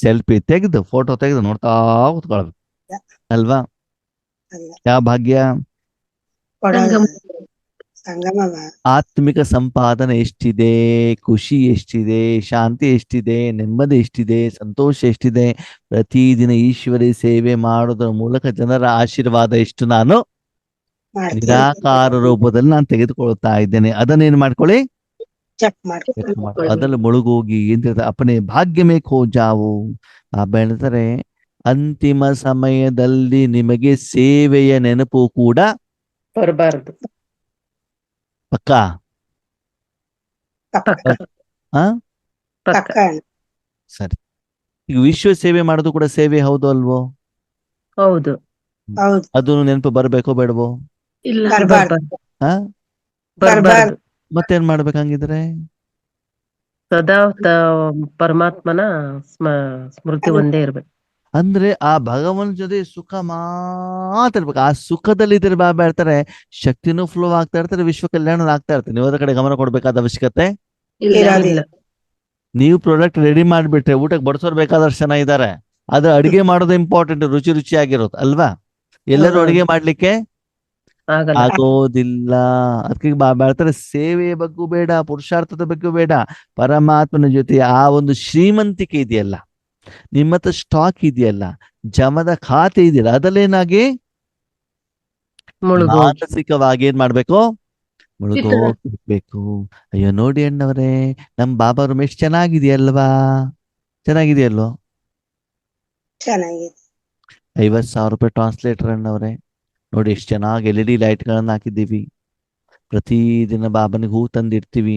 ಸೆಲ್ಫಿ ತೆಗೆದು ಫೋಟೋ ತೆಗೆದು ನೋಡ್ತಾ ಕೂತ್ಕೊಳ್ಬೇಕು ಅಲ್ವಾ? ಅಲ್ಲ ಯಾವ ಭಾಗ್ಯ? ಕೊಡೋದು ಸಂಗಮ ಆತ್ಮಿಕ ಸಂಪಾದನೆ ಎಷ್ಟಿದೆ, ಖುಷಿ ಎಷ್ಟಿದೆ, ಶಾಂತಿ ಎಷ್ಟಿದೆ, ನೆಮ್ಮದಿ ಎಷ್ಟಿದೆ, ಸಂತೋಷ ಎಷ್ಟಿದೆ, ಪ್ರತಿದಿನ ಈಶ್ವರಿ ಸೇವೆ ಮಾಡೋದ್ರ ಮೂಲಕ ಜನರ ಆಶೀರ್ವಾದ ಎಷ್ಟು ನಾನು ಮಾಡ್ತೀವಿ. ನಿರಾಕಾರ ರೂಪದಲ್ಲಿ ನಾನು ತೆಗೆದುಕೊಳ್ತಾ ಇದ್ದೇನೆ. ಅದನ್ನೇನ್ ಮಾಡ್ಕೊಳ್ಳಿ, ಚೆಕ್ ಮಾಡ್ಕೊ ಅದ್ರಲ್ಲಿ ಮುಳುಗೋಗಿ ಏನ್ ಹೇಳ್ತಾರೆ, ಅಪ್ಪನೇ ಭಾಗ್ಯ ಮೇ ಖೋ ಜಾವು. ಹೇಳ್ತಾರೆ ಅಂತಿಮ ಸಮಯದಲ್ಲಿ ನಿಮಗೆ ಸೇವೆಯ ನೆನಪು ಕೂಡ ಬರಬಾರ್ದು. ಪಕ್ಕಾ? ಪಕ್ಕ ಹಾ ಪಕ್ಕ. ಪಕ್ಕ ಸರಿ. ಈಗ ವಿಶ್ವ ಸೇವೆ ಮಾಡೋದು ಕೂಡ ಸೇವೆ, ಹೌದು ಅಲ್ವೋ? ಹೌದು. ಹೌದು ಅದು ನೆನಪು ಬರ್ಬೇಕೋ ಬೇಡವೋ? ಇಲ್ಲ ಬರ್ಬಾರ್ದು ಹಾ ಬರಬಾರ್ದು. ಮತ್ತೇನ್ ಮಾಡ್ಬೇಕಂಗಿದ್ರೆ? ಸದಾ ಪರಮಾತ್ಮನ ಸ್ಮೃತಿ ಒಂದೇ ಇರ್ಬೇಕು. ಅಂದ್ರೆ ಆ ಭಗವನ್ ಜೊತೆ ಸುಖ ಮಾತ್ರ ಇರ್ಬೇಕು. ಆ ಸುಖದಲ್ಲಿ ಇದ್ರೆ ಬಾಬಾ ಹೇಳ್ತಾರೆ ಶಕ್ತಿನೂ ಫ್ಲೋ ಆಗ್ತಾ ಇರ್ತಾರೆ, ವಿಶ್ವ ಕಲ್ಯಾಣ ಆಗ್ತಾ ಇರ್ತಾರೆ. ನೀವು ಅದರ ಕಡೆ ಗಮನ ಕೊಡ್ಬೇಕಾದ ಅವಶ್ಯಕತೆ ಇಲ್ಲ ಇರೋದಿಲ್ಲ. ಇಲ್ಲ. ನೀವು ಪ್ರಾಡಕ್ಟ್ ರೆಡಿ ಮಾಡ್ಬಿಟ್ರೆ ಊಟಕ್ಕೆ ಬಡಿಸೋರು ಬೇಕಾದಷ್ಟು ಜನ ಇದ್ದಾರೆ. ಆದ್ರೆ ಅಡಿಗೆ ಮಾಡೋದು ಇಂಪಾರ್ಟೆಂಟ್, ರುಚಿ ರುಚಿಯಾಗಿರೋದು ಅಲ್ವಾ? ಎಲ್ಲರೂ ಹ್ಮ್. ಅಡಿಗೆ ಮಾಡ್ಲಿಕ್ಕೆ ಆಗಲ್ಲ. ಆಗೋದಿಲ್ಲ. ಅದಕ್ಕೆ ಬಾಬಾ ಹೇಳ್ತಾರೆ ಸೇವೆಯ ಬಗ್ಗೂ ಬೇಡ, ಪುರುಷಾರ್ಥದ ಬಗ್ಗೂ ಬೇಡ, ಪರಮಾತ್ಮನ ಜೊತೆ ಆ ಒಂದು ಶ್ರೀಮಂತಿಕೆ ಇದೆಯಲ್ಲ, ನಿಮ್ಮ ಹತ್ರ ಸ್ಟಾಕ್ ಇದೆಯಲ್ಲ, ಜಮದ ಖಾತೆ ಇದೆಯಲ್ಲ, ಅದಲ್ಲೇನಾಗಿ ಮುಳುಗೋಗಿ. ಮಾನಸಿಕವಾಗಿ ಏನ್ ಮಾಡ್ಬೇಕು, ಮುಳುಗೋಗ್ಬೇಕು. ಅಯ್ಯೋ ನೋಡಿ ಅಣ್ಣವರೇ, ನಮ್ ಬಾಬಾ ರೂಮ್ ಎಷ್ಟು ಚೆನ್ನಾಗಿದೆಯಲ್ವಾ? ಚೆನ್ನಾಗಿದೆಯಲ್ವೋ? ಚೆನ್ನಾಗಿದೆ 50,000 ರೂಪಾಯಿ ಟ್ರಾನ್ಸ್ಲೇಟರ್ ಅಣ್ಣವ್ರೆ. ನೋಡಿ ಎಷ್ಟು ಚೆನ್ನಾಗಿ LED ಲೈಟ್ಗಳನ್ನ ಹಾಕಿದ್ದೀವಿ. ಪ್ರತಿದಿನ ಬಾಬನಿಗೆ ಹೂ ತಂದಿರ್ತೀವಿ.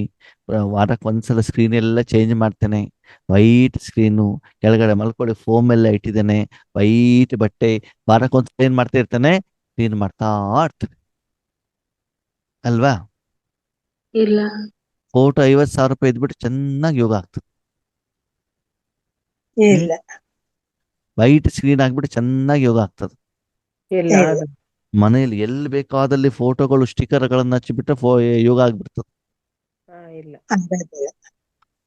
ವಾರಕ್ಕೆ ಒಂದ್ಸಲ ಸ್ಕ್ರೀನ್ ಎಲ್ಲ ಚೇಂಜ್ ಮಾಡ್ತೇನೆ. ವೈಟ್ ಸ್ಕ್ರೀನು, ಕೆಳಗಡೆ ಮಲ್ಕೊಳ್ಳಿ ಫೋಮ್ ಎಲ್ಲ ಇಟ್ಟಿದ್ದೇನೆ, ವೈಟ್ ಬಟ್ಟೆ. ವಾರಕ್ಕೆ ಒಂದ್ಸಲ ಏನ್ ಮಾಡ್ತಾ ಇರ್ತಾನೆ, ಕ್ಲೀನ್ ಮಾಡ್ತಾ ಇರ್ತಾನೆ ಅಲ್ವಾ? ಇಲ್ಲ ಫೋಟೋ 50,000 ರೂಪಾಯಿ ಇದ್ಬಿಟ್ಟು ಚೆನ್ನಾಗಿ ಯೋಗ ಆಗ್ತದೆ. ಇಲ್ಲ ವೈಟ್ ಸ್ಕ್ರೀನ್ ಹಾಕ್ಬಿಟ್ಟು ಚೆನ್ನಾಗಿ ಯೋಗ ಆಗ್ತದೆ. ಇಲ್ಲ ಇಲ್ಲ. ಆಗಲ್ಲ. ಮನೆಯಲ್ಲಿ ಎಲ್ಲಿ ಬೇಕಾದಲ್ಲಿ ಫೋಟೋಗಳು ಸ್ಟಿಕರ್ಗಳನ್ನ ಹಚ್ಚಿಬಿಟ್ರೆ ಯೋಗ ಆಗ್ಬಿಡ್ತದೆ. ಇಲ್ಲ. ಆಗೋದಿಲ್ಲ.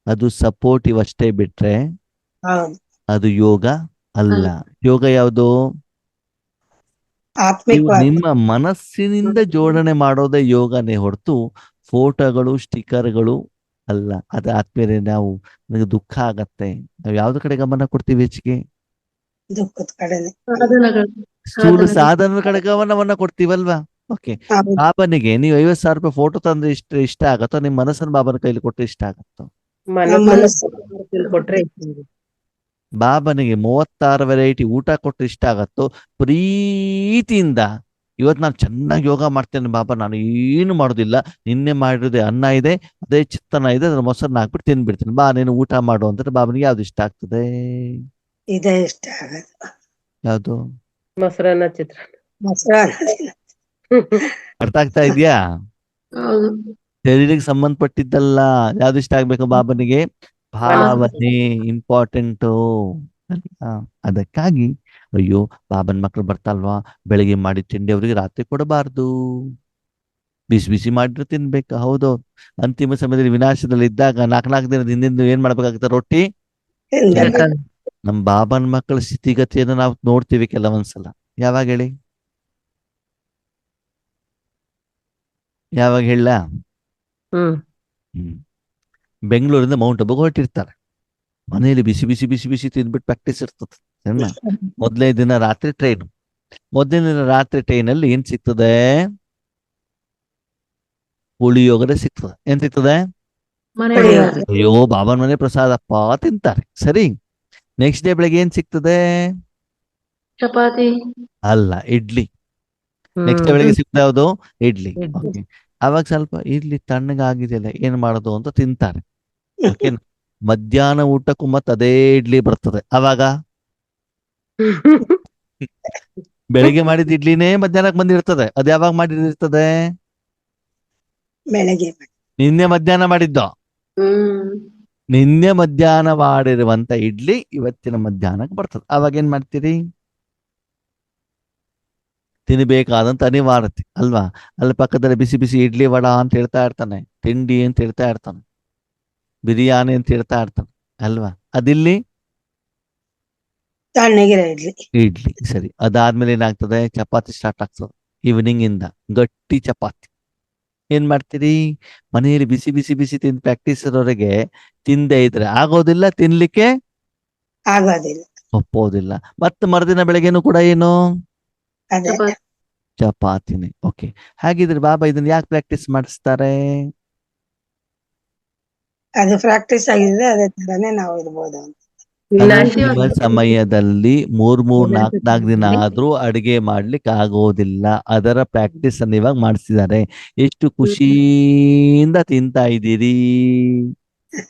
ಅದು ಸಪೋರ್ಟಿವ್ ಅಷ್ಟೇ ಬಿಟ್ರೆ ಹೌದು ಅದು ಯೋಗ ಅಲ್ಲ. ಯೋಗ ಯಾವುದು? ನೀವು ಆತ್ಮಿಕವಾಗಿ ನಿಮ್ಮ ಮನಸ್ಸಿನಿಂದ ಜೋಡಣೆ ಮಾಡೋದೇ ಯೋಗನೇ ಹೊರತು ಫೋಟೋಗಳು ಸ್ಟಿಕರ್ಗಳು ಅಲ್ಲ. ಅದು ಆದ್ಮೇಲೆ ನಾವು ನನಗೆ ದುಃಖ ಆಗತ್ತೆ, ನಾವು ಯಾವ್ದು ಕಡೆ ಗಮನ ಕೊಡ್ತೀವಿ ಹೆಚ್ಚಿಗೆ? ದುಃಖದ ಕಡೆನೆ ಸಾಧನಗಳು ಸ್ಥೂಲ ಸಾಧನದ ಕಡೆ ಗಮನವನ್ನ ಕೊಡ್ತೀವಲ್ವಾ? ಓಕೆ. ಹೌದು ಬಾಬನಿಗೆ ನೀವು 50,000 ರೂಪಾಯಿ ಫೋಟೋ ತಂದ್ರೆ ಇಷ್ಟ ಆಗತ್ತೋ, ನಿಮ್ಮ ಮನಸ್ಸನ್ನು ಬಾಬನ ಕೈಲಿ ಕೊಟ್ಟರೆ ಇಷ್ಟ ಆಗತ್ತೋ? ಮನಸ್ಸು ಕೊಟ್ರೆ ಬಾಬನಿಗೆ 36 ವೆರೈಟಿ ಊಟ ಕೊಟ್ಟರೆ ಇಷ್ಟ ಆಗತ್ತೋ? ಪ್ರೀತಿಯಿಂದ ಇವತ್ತು ನಾನು ಚೆನ್ನಾಗಿ ಯೋಗ ಮಾಡ್ತೇನೆ ಬಾಬಾ, ನಾನು ಏನು ಮಾಡೋದಿಲ್ಲ, ನಿನ್ನೆ ಮಾಡಿರೋದೇ ಅನ್ನ ಇದೆ, ಅದೇ ಚಿತ್ತನ ಇದೆ, ಅದ್ರ ಮೊಸರನ್ನ ಹಾಕ್ಬಿಟ್ಟು ತಿನ್ಬಿಡ್ತೀನಿ, ಬಾ ನೀನು ಊಟ ಮಾಡು ಅಂದ್ರೆ ಬಾಬನಿಗೆ ಯಾವ್ದು ಇಷ್ಟ ಆಗ್ತದೆ? ಇದೇ ಇಷ್ಟ ಆಗೋದು. ಯಾವ್ದು? ಮೊಸರನ್ನ ಚಿತ್ರಾನ್ನ. ಮೊಸರನ್ನ ಅರ್ಥ ಆಗ್ತಾ ಇದೆಯಾ? ಹೌದು ಶರೀರಕ್ಕೆ ಸಂಬಂಧಪಟ್ಟಿದ್ದಲ್ಲ. ಯಾವ್ದು ಇಷ್ಟ ಆಗ್ಬೇಕು ಬಾಬನಿಗೆ? ಭಾವನೆ ಇಂಪಾರ್ಟೆಂಟು. ಅದಕ್ಕಾಗಿ ಅಯ್ಯೋ ಬಾಬನ್ ಮಕ್ಳು ಬರ್ತಾಲ್ವಾ, ಬೆಳಿಗ್ಗೆ ಮಾಡಿ ತಿಂಡಿ ಅವ್ರಿಗೆ ರಾತ್ರಿ ಕೊಡಬಾರ್ದು, ಬಿಸಿ ಬಿಸಿ ಮಾಡಿದ್ರೆ ತಿನ್ಬೇಕು. ಹೌದು, ಅಂತಿಮ ಸಮಯದಲ್ಲಿ ವಿನಾಶದಲ್ಲಿ ಇದ್ದಾಗ 4 ದಿನದ ಹಿಂದಿಂದ ಏನ್ ಮಾಡ್ಬೇಕಾಗುತ್ತೆ? ರೊಟ್ಟಿ. ತಿನ್ಬೇಕು. ನಮ್ ಬಾಬನ್ ಮಕ್ಕಳ ಸ್ಥಿತಿಗತಿಯನ್ನು ನಾವು ನೋಡ್ತೀವಿ ಕೆಲವೊಂದ್ಸಲ. ಯಾವಾಗ ಹೇಳಿ? ಯಾವಾಗ ಹೇಳ? ಬೆಂಗಳೂರಿಂದ ಮೌಂಟ್ ಅಬುಗೆ ಹೊರಟಿರ್ತಾರೆ. ಮನೆಯಲ್ಲಿ ಬಿಸಿ ಬಿಸಿ ಬಿಸಿ ಬಿಸಿ ತಿಂದ್ಬಿಟ್ಟು ಪ್ರಾಕ್ಟೀಸ್ ಇರ್ತದೆ. ಸಣ್ಣ ಮೊದಲನೇ ದಿನ ರಾತ್ರಿ ಟ್ರೈನ್. ಮೊದಲನೇ ದಿನ ರಾತ್ರಿ ಟ್ರೈನಲ್ಲಿ ಏನ್ ಸಿಗ್ತದೆ? ಪುಳಿಯೋಗರೆ ಸಿಗ್ತದೆ. ಏನ್ ಸಿಗ್ತದೆ? ಮನೆ ಪುಳಿಯೋಗರೆ. ಅಯ್ಯೋ ಬಾಬನ್ ಮನೆ ಪ್ರಸಾದಪ್ಪ ತಿಂತಾರೆ. ಸರಿ, ನೆಕ್ಸ್ಟ್ ಡೇ ಬೆಳಗ್ಗೆ ಏನ್ ಸಿಗ್ತದೆ? ಚಪಾತಿ ಅಲ್ಲ, ಇಡ್ಲಿ. ನೆಕ್ಸ್ಟ್ ಡೇ ಬೆಳಗ್ಗೆ ಸಿಗ್ತದೆ ಯಾವುದು? ಇಡ್ಲಿ. ಓಕೆ, ಅವಾಗ ಸ್ವಲ್ಪ ಇಡ್ಲಿ ತಣ್ಣಗಾಗಿದೆಯಲ್ಲ ಏನ್ ಮಾಡೋದು ಅಂತ ತಿಂತಾರೆ. ಓಕೆ, ಮಧ್ಯಾಹ್ನ ಊಟಕ್ಕೂ ಮತ್ತೆ ಅದೇ ಇಡ್ಲಿ ಬರ್ತದೆ. ಅವಾಗ ಬೆಳಿಗ್ಗೆ ಮಾಡಿದ ಇಡ್ಲಿನೇ ಮಧ್ಯಾಹ್ನಕ್ಕೆ ಬಂದಿರ್ತದೆ. ಅದು ಯಾವಾಗ ಮಾಡಿರ್ತದೆ? ಬೆಳಗ್ಗೆ ನಿನ್ನೆ ಮಧ್ಯಾಹ್ನ ಮಾಡಿದ್ದು. ನಿನ್ನೆ ಮಧ್ಯಾಹ್ನ ಮಾಡಿರುವಂತ ಇಡ್ಲಿ ಇವತ್ತಿನ ಮಧ್ಯಾಹ್ನಕ್ಕೆ ಬರ್ತದೆ. ಅವಾಗ ಏನ್ ಮಾಡ್ತೀರಿ? ತಿನ್ಬೇಕಾದಂತ ಅನಿವಾರ್ಯತೆ ಅಲ್ವಾ? ಅಲ್ಲಿ ಪಕ್ಕದಲ್ಲಿ ಬಿಸಿ ಬಿಸಿ ಇಡ್ಲಿ ವಡ ಅಂತ ಹೇಳ್ತಾ ಇರ್ತಾನೆ, ತಿಂಡಿ ಅಂತ ಹೇಳ್ತಾ ಇರ್ತಾನೆ, ಬಿರಿಯಾನಿ ಅಂತ ಹೇಳ್ತಾ ಇರ್ತಾನೆ ಅಲ್ವಾ? ಅದಿಲ್ಲಿ ತಣ್ಣಗಿರೋ ಇಡ್ಲಿ. ಇಡ್ಲಿ ಸರಿ. ಅದಾದ್ಮೇಲೆ ಏನಾಗ್ತದೆ? ಚಪಾತಿ ಸ್ಟಾರ್ಟ್ ಆಗ್ತದೆ. ಈವ್ನಿಂಗ್ ಇಂದ ಗಟ್ಟಿ ಚಪಾತಿ. ಏನ್ ಮಾಡ್ತೀರಿ? ಮನೆಯಲ್ಲಿ ಬಿಸಿ ಬಿಸಿ ಬಿಸಿ ತಿಂದು ಪ್ರಾಕ್ಟೀಸ್ ಇರೋರಿಗೆ ತಿಂದೇ ಇದ್ರೆ ಆಗೋದಿಲ್ಲ, ತಿನ್ಲಿಕ್ಕೆ ಆಗೋದಿಲ್ಲ. ಒಪ್ಪೋದಿಲ್ಲ. ಮತ್ತೆ ಮರುದಿನ ಬೆಳಗ್ಗೆನೂ ಕೂಡ ಏನು? ಅದೇ ಚಪಾತಿ. ಚಪಾತಿನೇ. ಓಕೆ, ಹಾಗಿದ್ರೆ ಬಾಬಾ ಇದನ್ನ ಯಾಕೆ ಪ್ರಾಕ್ಟೀಸ್ ಮಾಡಿಸ್ತಾರೆ? ಅದು ಪ್ರಾಕ್ಟೀಸ್ ಆಗಿದ್ರೆ ಅದೇ ತರನೇ ನಾವು ಇರ್ಬೋದು ಅಂತ. ಅಂತಿಮ ಸಮಯದಲ್ಲಿ 3-4 ದಿನ ಆದ್ರೂ ಅಡಿಗೆ ಮಾಡ್ಲಿಕ್ಕೆ ಆಗೋದಿಲ್ಲ. ಅದರ ಪ್ರಾಕ್ಟೀಸ್ ಅನ್ನು ಇವಾಗ ಮಾಡಿಸಿದ್ದಾರೆ. ಎಷ್ಟು ಖುಷಿಯಿಂದ ತಿಂತಾ ಇದ್ದೀರಿ.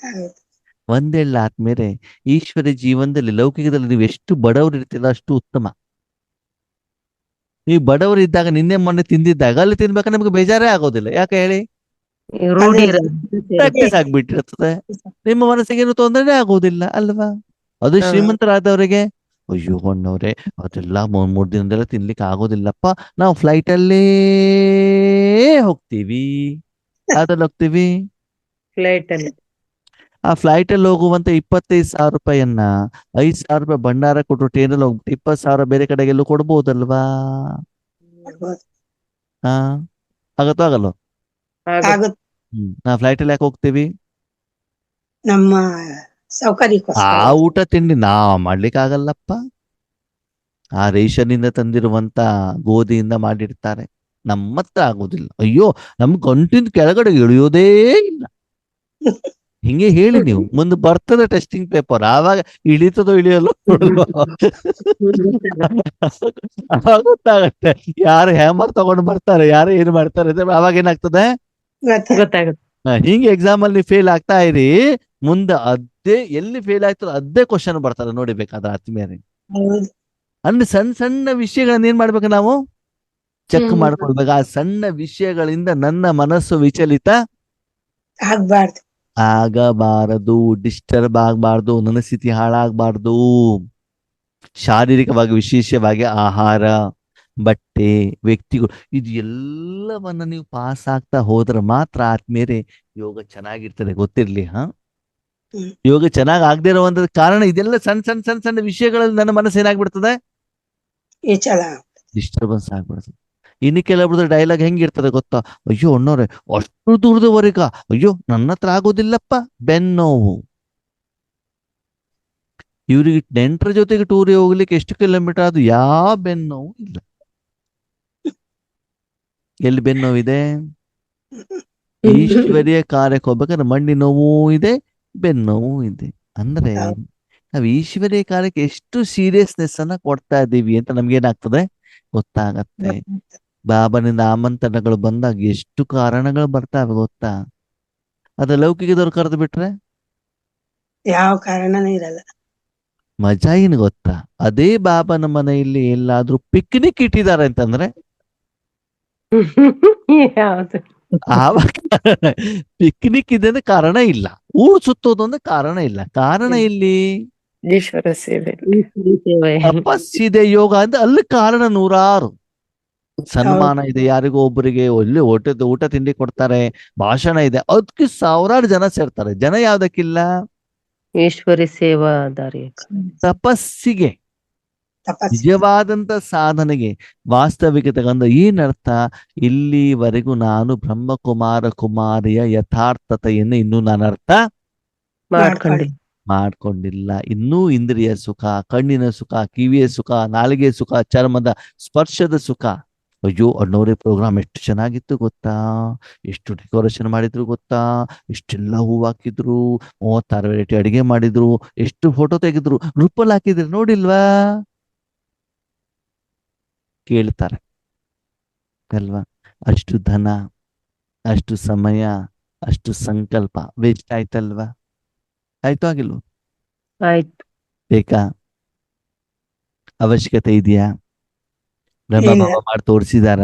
ಹೌದು. ಒಂದೇಳ ಆದ್ಮೇಲೆ ಈಶ್ವರ ಜೀವನದಲ್ಲಿ ಲೌಕಿಕದಲ್ಲಿ ನೀವು ಎಷ್ಟು ಬಡವರು ಇರ್ತೀರ ಅಷ್ಟು ಉತ್ತಮ. ನೀವು ಬಡವರು ಇದ್ದಾಗ ನಿನ್ನೆ ಮೊನ್ನೆ ತಿಂದಿದ್ದಾಗ ಅಲ್ಲಿ ತಿನ್ಬೇಕಾದ್ರೆ ನಿಮ್ಗೆ ಬೇಜಾರೇ ಆಗೋದಿಲ್ಲ. ಯಾಕೆ ಹೇಳಿ? ರೂಢಿ ಪ್ರಾಕ್ಟೀಸ್ ಆಗ್ಬಿಟ್ಟಿರ್ತದೆ. ನಿಮ್ಮ ಮನಸ್ಸಿಗೇನು ತೊಂದರೆನೇ ಆಗೋದಿಲ್ಲ ಅಲ್ವಾ? ಅದು ಹಾ. ಶ್ರೀಮಂತರಾದವರಿಗೆ ಅಯ್ಯೋ ಅಣ್ಣವ್ರೆ ಅದೆಲ್ಲ 3 ದಿನದೆಲ್ಲ ತಿನ್ಲಿಕ್ಕೆ ಆಗೋದಿಲ್ಲಪ್ಪ, ನಾವು ಫ್ಲೈಟ್ ಅಲ್ಲೇ ಹೋಗ್ತೀವಿ. ಯಾವ್ದ್ರಲ್ಲಿ ಹೋಗ್ತೀವಿ? ಫ್ಲೈಟ್ ಅಲ್ಲಿ ಆ ಫ್ಲೈಟ್ ಅಲ್ಲಿ ಹೋಗುವಂತ 25,000 ರೂಪಾಯಿಯನ್ನ 5,000 ರೂಪಾಯಿ ಭಂಡಾರ ಕೊಟ್ಟು ಟ್ರೈನಲ್ಲಿ ಹೋಗ್ಬಿಟ್ಟು 20,000 ಬೇರೆ ಕಡೆಗೆಲ್ಲೂ ಕೊಡ್ಬೋದಲ್ವಾ? ಮಾಡ್ಬೋದು. ಹಾ, ಆಗತ್ತೋ ಆಗಲ್ವೋ? ಆಗುತ್ತೆ. ನಾ ಫ್ಲೈಟ್ ಅಲ್ಲಿ ಯಾಕೆ ಹೋಗ್ತೀವಿ? ನಮ್ಮ ಆ ಸೌಕರ್ಯಕ್ಕೋಸ್ಕರ. ಊಟ ತಿಂಡಿ ನಾ ಮಾಡ್ಲಿಕ್ಕೆ ಆಗಲ್ಲಪ್ಪ. ಆ ರೇಷನ್ನಿಂದ ತಂದಿರುವಂತ ಗೋಧಿಯಿಂದ ಮಾಡಿರ್ತಾರೆ. ನಮ್ಮ ಹತ್ರ ಆಗೋದಿಲ್ಲ. ಅಯ್ಯೋ ನಮ್ ಗಂಟಿನ ಕೆಳಗಡೆ ಇಳಿಯೋದೇ ಇಲ್ಲ. ಹಿಂಗೆ ಹೇಳಿ ನೀವು, ಮುಂದೆ ಬರ್ತದೆ ಟೆಸ್ಟಿಂಗ್ ಪೇಪರ್, ಆವಾಗ ಇಳಿತದೋ ಇಳಿಯಲ್ಲೋ ಅವಾಗ ಗೊತ್ತಾಗತ್ತೆ ಯಾರು ಹ್ಯಾಮರ್ ತಗೊಂಡು ಬರ್ತಾರೆ, ಯಾರು ಏನ್ ಮಾಡ್ತಾರೆ ಅಂತ. ಅವಾಗ ಏನಾಗ್ತದೆ? ಗೊತ್ತಾಗುತ್ತೆ. ಹಿಂಗೆ ಎಕ್ಸಾಮ್ ಅಲ್ಲಿ ಫೇಲ್ ಆಗ್ತಾ ಇರಿ, ಮುಂದೆ ಅದೇ ಎಲ್ಲಿ ಫೇಲ್ ಆಯ್ತೋ ಅದೇ ಕ್ವಶನ್ ಬರ್ತಾರೆ ನೋಡಿ ಬೇಕಾದ್ರೆ ಆತ್ಮೀಯರೇ. ಹೌದು. ಅಂದ್ರೆ ಸಣ್ಣ ಸಣ್ಣ ವಿಷಯಗಳನ್ನ ಏನ್ ಮಾಡ್ಬೇಕು ನಾವು? ಚೆಕ್ Change ಮಾಡ್ಕೊಳ್ಬೇಕು. ಆ ಸಣ್ಣ ವಿಷಯಗಳಿಂದ ನನ್ನ ಮನಸ್ಸು ವಿಚಲಿತ ಆಗ್ಬಾರ್ದು. ಆಗಬಾರದು, ಡಿಸ್ಟರ್ಬ್ ಆಗಬಾರ್ದು, ನನ್ನ ಸ್ಥಿತಿ ಹಾಳಾಗಬಾರ್ದು. ಶಾರೀರಿಕವಾಗಿ ವಿಶೇಷವಾಗಿ ಆಹಾರ, ಬಟ್ಟೆ, ವ್ಯಕ್ತಿಗಳು, ಇದು ಎಲ್ಲವನ್ನ ನೀವು ಪಾಸ್ ಆಗ್ತಾ ಹೋದ್ರೆ ಮಾತ್ರ ಆದ್ಮೇಲೆ ಯೋಗ ಚೆನ್ನಾಗಿರ್ತದೆ. ಗೊತ್ತಿರ್ಲಿ. ಯೋಗ ಚೆನ್ನಾಗಿ ಆಗದೆ ಇರುವಂತ ಕಾರಣ ಇದೆಲ್ಲ ಸಣ್ಣ ಸಣ್ಣ ಸಣ್ಣ ಸಣ್ಣ ವಿಷಯಗಳಲ್ಲಿ ನನ್ನ ಮನಸ್ಸು ಏನಾಗ್ಬಿಡ್ತದೆ? ಈ ಚಲ ಡಿಸ್ಟರ್ಬೆನ್ಸ್ ಆಗ್ಬಿಡ್ತದೆ. ಇನ್ನು ಕೆಲವೊಬ್ರದ್ದು ಡೈಲಾಗ್ ಹೆಂಗಿರ್ತದೆ ಗೊತ್ತಾ? ಅಯ್ಯೋ ಅಣ್ಣವ್ರೆ ಅಷ್ಟು ದೂರದವರೆಗ ಅಯ್ಯೋ ನನ್ನ ಹತ್ರ ಆಗೋದಿಲ್ಲಪ್ಪ, ಬೆನ್ನೋವು. ಇವ್ರಿಗೆ ನೆಂಟರ ಜೊತೆಗೆ ಟೂರಿಗೆ ಹೋಗ್ಲಿಕ್ಕೆ ಎಷ್ಟು ಕಿಲೋಮೀಟರ್ ಆದ್ರೂ ಯಾವ ಬೆನ್ನೋವು ಇಲ್ಲ. ಎಲ್ಲಿ ಬೆನ್ನೋವಿದೆ? ಈಶ್ವರ್ಯ ಕಾರ್ಯಕ್ಕೆ ಹೋಗ್ಬೇಕಾದ್ರೆ ಮಂಡಿ ನೋವು ಇದೆ, ಬೆನ್ನೋವು ಇದೆ. ಅಂದ್ರೆ ನಾವು ಈಶ್ವರ್ಯ ಕಾರ್ಯಕ್ಕೆ ಎಷ್ಟು ಸೀರಿಯಸ್ನೆಸ್ ಅನ್ನ ಕೊಡ್ತಾ ಇದ್ದೀವಿ ಅಂತ ನಮ್ಗೇನಾಗ್ತದೆ ಗೊತ್ತಾಗತ್ತೆ. ಬಾಬನಿಂದ ಆಮಂತ್ರಣಗಳು ಬಂದಾಗ ಎಷ್ಟು ಕಾರಣಗಳು ಬರ್ತಾವೆ ಗೊತ್ತಾ? ಅದ ಲೌಕಿಕದವ್ರು ಕರೆದು ಬಿಟ್ರೆ ಯಾವ ಕಾರಣನೂ ಇರಲ್ಲ. ಮಜಾ ಏನು ಗೊತ್ತಾ? ಅದೇ ಬಾಬನ ಮನೆಯಲ್ಲಿ ಎಲ್ಲಾದ್ರೂ ಪಿಕ್ನಿಕ್ ಇಟ್ಟಿದ್ದಾರೆ ಅಂತಂದ್ರೆ ಯಾವ್ದು ಆವಾಗ ಪಿಕ್ನಿಕ್ ಇದೆ ಅಂದ್ರೆ ಕಾರಣ ಇಲ್ಲ, ಊರು ಸುತ್ತೋದು ಅಂದ್ರೆ ಕಾರಣ ಇಲ್ಲ. ಕಾರಣ ಇಲ್ಲಿ ಈಶ್ವರ ಸೇವೆ. ಸೇವೆ. ತಪಸ್ಸಿದೆ, ಯೋಗ ಅಂದ್ರೆ ಅಲ್ಲಿ ಕಾರಣ ನೂರಾರು. ಸನ್ಮಾನ ಇದೆ, ಯಾರಿಗೋ ಒಬ್ಬರಿಗೆ ಒಳ್ಳೆ ಊಟ ತಿಂಡಿ ಕೊಡ್ತಾರೆ, ಭಾಷಣ ಇದೆ, ಅದಕ್ಕೆ ಸಾವಿರಾರು ಜನ ಸೇರ್ತಾರೆ. ಜನ ಯಾವ್ದಕ್ಕಿಲ್ಲ? ಈಶ್ವರಿ ಸೇವಾ ದಾರಿ. ತಪಸ್ಸಿಗೆ, ತಪಸ್ಸು. ನಿಜವಾದಂತ ಸಾಧನೆಗೆ, ವಾಸ್ತವಿಕತೆಗೆ. ಅಂದ್ರೆ ಏನರ್ಥ? ಇಲ್ಲಿವರೆಗೂ ನಾನು ಬ್ರಹ್ಮಕುಮಾರ ಕುಮಾರಿಯ ಯಥಾರ್ಥತೆಯನ್ನು ಇನ್ನೂ ನಾನು ಅರ್ಥ ಮಾಡ್ಕೊಂಡಿ ಮಾಡ್ಕೊಂಡಿಲ್ಲ. ಇನ್ನೂ ಇಂದ್ರಿಯ ಸುಖ, ಕಣ್ಣಿನ ಸುಖ, ಕಿವಿಯ ಸುಖ, ನಾಲಿಗೆ ಸುಖ, ಚರ್ಮದ ಸ್ಪರ್ಶದ ಸುಖ. ಅಯ್ಯೋ ಅಣ್ಣವ್ರೆ ಪ್ರೋಗ್ರಾಮ್ ಎಷ್ಟು ಚೆನ್ನಾಗಿತ್ತು ಗೊತ್ತಾ? ಎಷ್ಟು ಡೆಕೋರೇಷನ್ ಮಾಡಿದ್ರು ಗೊತ್ತಾ? ಎಷ್ಟೆಲ್ಲ ಹೂವು ಹಾಕಿದ್ರು, 36 ವೆರೈಟಿ ಅಡಿಗೆ ಮಾಡಿದ್ರು, ಎಷ್ಟು ಫೋಟೋ ತೆಗೆದ್ರು, ಗ್ರೂಪಲ್ಲಿ ಹಾಕಿದ್ರು, ನೋಡಿಲ್ವಾ? ಕೇಳ್ತಾರೆ ಅಲ್ವಾ? ಅಷ್ಟು ಧನ, ಅಷ್ಟು ಸಮಯ, ಅಷ್ಟು ಸಂಕಲ್ಪ ವೇಸ್ಟ್ ಆಯ್ತಲ್ವಾ? ಆಯ್ತು ಆಗಿಲ್ವ? ಆಯ್ತು. ಬೇಕಾ? ಅವಶ್ಯಕತೆ ಇದೆಯಾ? ಬ್ರಹ್ಮ ಇಲ್ಲ. ಬಾಬಾ ಮಾಡಿ ತೋರಿಸಿದಾರ?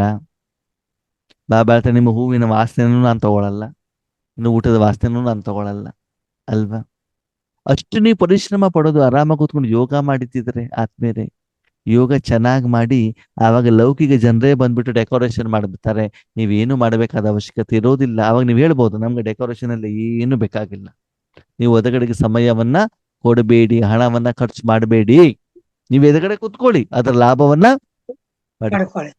ಬಾಬಾ ಹೇಳ್ತಾರೆ ನಿಮ್ಮ ಹೂವಿನ ವಾಸನೆನೂ ನಾನು ತಗೊಳಲ್ಲ, ಇನ್ನು ಊಟದ ವಾಸನೆನೂ ನಾನು ತಗೊಳಲ್ಲ ಅಲ್ವಾ? ಅಷ್ಟು ನೀವು ಪರಿಶ್ರಮ ಪಡೋದು ಆರಾಮಾಗಿ ಕೂತ್ಕೊಂಡು ಯೋಗ ಮಾಡಿತಿದ್ರೆ ಆದ್ಮೇಲೆ ಯೋಗ ಚೆನ್ನಾಗಿ ಮಾಡಿ ಆವಾಗ ಲೌಕಿಕ ಜನರೇ ಬಂದ್ಬಿಟ್ಟು ಡೆಕೋರೇಷನ್ ಮಾಡ್ಬಿಡ್ತಾರೆ. ನೀವೇನು ಮಾಡಬೇಕಾದ ಅವಶ್ಯಕತೆ ಇರೋದಿಲ್ಲ. ಆವಾಗ ನೀವು ಹೇಳ್ಬೋದು ನಮ್ಗೆ ಡೆಕೋರೇಷನ್ ಅಲ್ಲಿ ಏನು ಬೇಕಾಗಿಲ್ಲ, ನೀವು ಒದಗಡೆಗೆ ಸಮಯವನ್ನ ಕೊಡಬೇಡಿ, ಹಣವನ್ನ ಖರ್ಚು ಮಾಡಬೇಡಿ. ನೀವು ಎದುರುಗಡೆ ಕೂತ್ಕೊಳ್ಳಿ, ಅದರ ಲಾಭವನ್ನ ಪಡಿ. ಮಾಡ್ಕೊಳ್ಳಿ.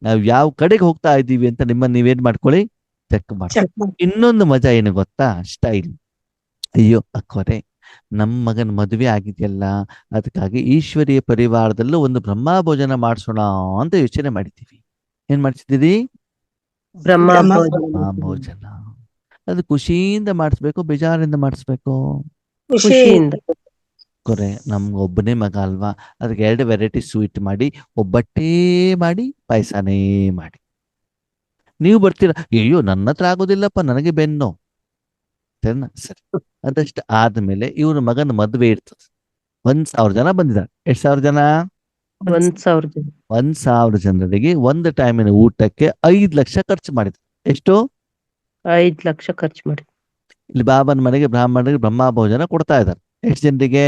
ನಾವು ಯಾವ ಕಡೆಗೆ ಹೋಗ್ತಾ ಇದ್ದೀವಿ ಅಂತ ನಿಮ್ಮನ್ನ ನೀವೇನ್ ಮಾಡ್ಕೊಳ್ಳಿ, ಚೆಕ್ ಮಾಡಿ. ಚೆಕ್ ಮಾಡಿ. ಇನ್ನೊಂದು ಮಜಾ ಏನು ಗೊತ್ತಾ, ಸ್ಟೈಲ್. ಅಯ್ಯೋ ಅಕ್ಕೋರೆ, ನಮ್ಮ ಮಗನ ಮದುವೆ ಆಗಿದೆಯಲ್ಲ, ಅದಕ್ಕಾಗಿ ಈಶ್ವರೀಯ ಪರಿವಾರದಲ್ಲೂ ಒಂದು ಬ್ರಹ್ಮ ಭೋಜನ ಮಾಡಿಸೋಣ ಅಂತ ಯೋಚನೆ ಮಾಡಿದ್ದೀವಿ. ಏನ್ ಮಾಡ್ತಿದ್ದೀರಿ? ಬ್ರಹ್ಮ ಬ್ರಹ್ಮ ಬ್ರಹ್ಮ ಭೋಜನ. ಅದು ಖುಷಿಯಿಂದ ಮಾಡಿಸ್ಬೇಕು, ಬೇಜಾರಿಂದ ಮಾಡಿಸ್ಬೇಕು? ಖುಷಿ ಖುಷಿಯಿಂದ. ಕೊರೆ, ನಮ್ಗೆ ಒಬ್ಬನೇ ಮಗ ಅಲ್ವಾ, ಅದಕ್ಕೆ 2 ವೆರೈಟಿ ಸ್ವೀಟ್ ಮಾಡಿ, ಒಬ್ಬಟ್ಟೇ ಮಾಡಿ, ಪಾಯಸನೇ ಮಾಡಿ. ನೀವು ಬರ್ತೀರಾ, ಅಯ್ಯೋ ನನ್ನ ಹತ್ರ ಆಗೋದಿಲ್ಲಪ್ಪ, ನನಗೆ ಬೆನ್ನು. ಸರಿನಾ? ಸರಿ. ಅದಷ್ಟು ಆದ್ಮೇಲೆ ಇವ್ರ ಮಗನ ಮದುವೆ ಇರ್ತದೆ. 1,000 ಜನ ಬಂದಿದ್ದಾರೆ. ಎಷ್ಟು ಸಾವಿರ ಜನ? 1,000 ಜನ. 1,000 ಜನರಿಗೆ ಒಂದು ಟೈಮಿನ ಊಟಕ್ಕೆ 5 ಲಕ್ಷ ಖರ್ಚು ಮಾಡಿದ್ರು. ಎಷ್ಟು? 5 ಲಕ್ಷ ಖರ್ಚು ಮಾಡಿ. ಇಲ್ಲಿ ಬಾಬನ ಮನೆಗೆ ಬ್ರಾಹ್ಮಣರಿಗೆ ಬ್ರಹ್ಮ ಭೋಜನ ಕೊಡ್ತಾ ಇದ್ದಾರೆ. ಎಷ್ಟು ಜನರಿಗೆ?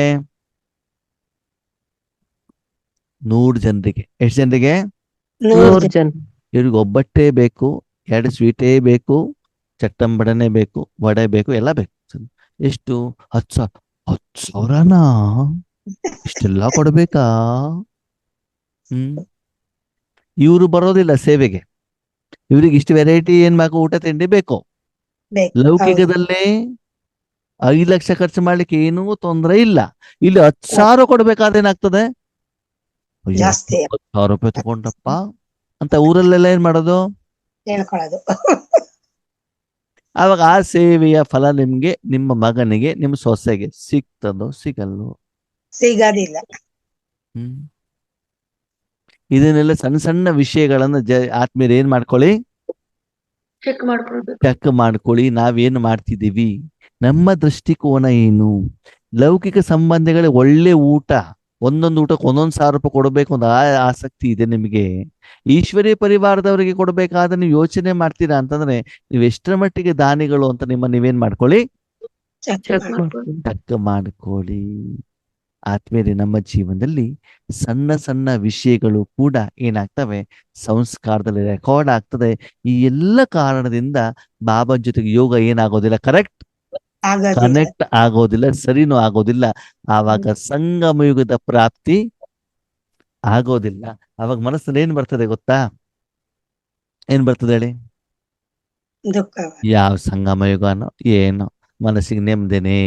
100 ಜನರಿಗೆ. ಎಷ್ಟು ಜನರಿಗೆ? 100 ಜನ. ಇವ್ರಿಗೆ ಒಬ್ಬಟ್ಟೇ ಬೇಕು, 2 ಸ್ವೀಟೇ ಬೇಕು, ಚಟ್ಟಂಬಡನೆ ಬೇಕು, ವಡೆ ಬೇಕು, ಎಲ್ಲ ಬೇಕು. ಎಷ್ಟು? 10,000ನಾ? ಇಷ್ಟೆಲ್ಲ ಕೊಡ್ಬೇಕಾ? ಇವರು ಬರೋದಿಲ್ಲ ಸೇವೆಗೆ, ಇವ್ರಿಗೆ ಇಷ್ಟು ವೆರೈಟಿ ಏನ್ ಬೇಕು, ಊಟ ತಿಂಡಿ ಬೇಕು. ಬೇಕು. ಲೌಕಿಕದಲ್ಲೇ 5 ಲಕ್ಷ ಖರ್ಚು ಮಾಡ್ಲಿಕ್ಕೆ ಏನೂ ತೊಂದರೆ ಇಲ್ಲ. ಇಲ್ಲಿ 10,000 ಕೊಡ್ಬೇಕಾದ್ರೆ ಏನಾಗ್ತದೆ? ಅಯ್ಯೋ, ಜಾಸ್ತಿ 10,000 ರೂಪಾಯಿ ತಗೊಂಡಪ್ಪ ಅಂತ ಊರಲ್ಲೆಲ್ಲ ಏನ್ ಮಾಡೋದು? ಹೇಳ್ಕೊಳ್ಳೋದು. ಆವಾಗ ಆ ಸೇವೆಯ ಫಲ ನಿಮ್ಗೆ, ನಿಮ್ಮ ಮಗನಿಗೆ, ನಿಮ್ಮ ಸೊಸೆಗೆ ಸಿಗ್ತದೋ ಸಿಗಲ್ವೋ? ಸಿಗೋದಿಲ್ಲ. ಹ್ಮ್ ಇದನ್ನೆಲ್ಲ ಸಣ್ಣ ಸಣ್ಣ ವಿಷಯಗಳನ್ನ ಆತ್ಮೀಯರು ಏನ್ ಮಾಡ್ಕೊಳ್ಳಿ, ಚೆಕ್ ಮಾಡ್ಕೊಳ್ಬೇಕು. ಚೆಕ್ ಮಾಡ್ಕೊಳ್ಳಿ. ನಾವೇನು ಮಾಡ್ತಿದ್ದೀವಿ, ನಮ್ಮ ದೃಷ್ಟಿಕೋನ ಏನು? ಲೌಕಿಕ ಸಂಬಂಧಗಳ ಒಳ್ಳೆ ಊಟ, ಒಂದೊಂದು ಊಟಕ್ಕೆ 1,000 ರೂಪಾಯಿ ಕೊಡಬೇಕು ಅಂತ ಆಸಕ್ತಿ ಇದೆ ನಿಮಗೆ. ಈಶ್ವರೀಯ ಪರಿವಾರದವರಿಗೆ ಕೊಡಬೇಕಾದ್ರೆ ನೀವು ಯೋಚನೆ ಮಾಡ್ತೀರಾ ಅಂತಂದ್ರೆ ನೀವು ಎಷ್ಟರ ಮಟ್ಟಿಗೆ ದಾನಿಗಳು ಅಂತ ನೀವೇನ್ ಮಾಡ್ಕೊಳ್ಳಿ, ಚೆಕ್ ಚೆಕ್ ಮಾಡಿ. ಮಾಡ್ಕೊಂಡು. ಚೆಕ್ ಮಾಡ್ಕೊಳ್ಳಿ. ಆದ್ಮೇಲೆ ನಮ್ಮ ಜೀವನದಲ್ಲಿ ಸಣ್ಣ ಸಣ್ಣ ವಿಷಯಗಳು ಕೂಡ ಏನಾಗ್ತವೆ, ಸಂಸ್ಕಾರದಲ್ಲಿ ರೆಕಾರ್ಡ್ ಆಗ್ತದೆ. ಈ ಎಲ್ಲ ಕಾರಣದಿಂದ ಬಾಬಾ ಜೊತೆಗೆ ಯೋಗ ಏನಾಗೋದಿಲ್ಲ, ಆಗೋದಿಲ್ಲ. ಕನೆಕ್ಟ್ ಆಗೋದಿಲ್ಲ, ಸರಿನೂ ಆಗೋದಿಲ್ಲ. ಆವಾಗ ಸಂಗಮ ಯುಗದ ಪ್ರಾಪ್ತಿ ಆಗೋದಿಲ್ಲ. ಆವಾಗ ಮನಸ್ಸಲ್ಲಿ ಏನ್ ಬರ್ತದೆ ಗೊತ್ತಾ? ಏನ್ ಬರ್ತದೆ ಹೇಳಿ? ದುಃಖ. ಯಾವ ಸಂಗಮ ಯುಗನೋ ಏನೋ, ಮನಸ್ಸಿಗೆ ನೆಮ್ಮದಿನೇ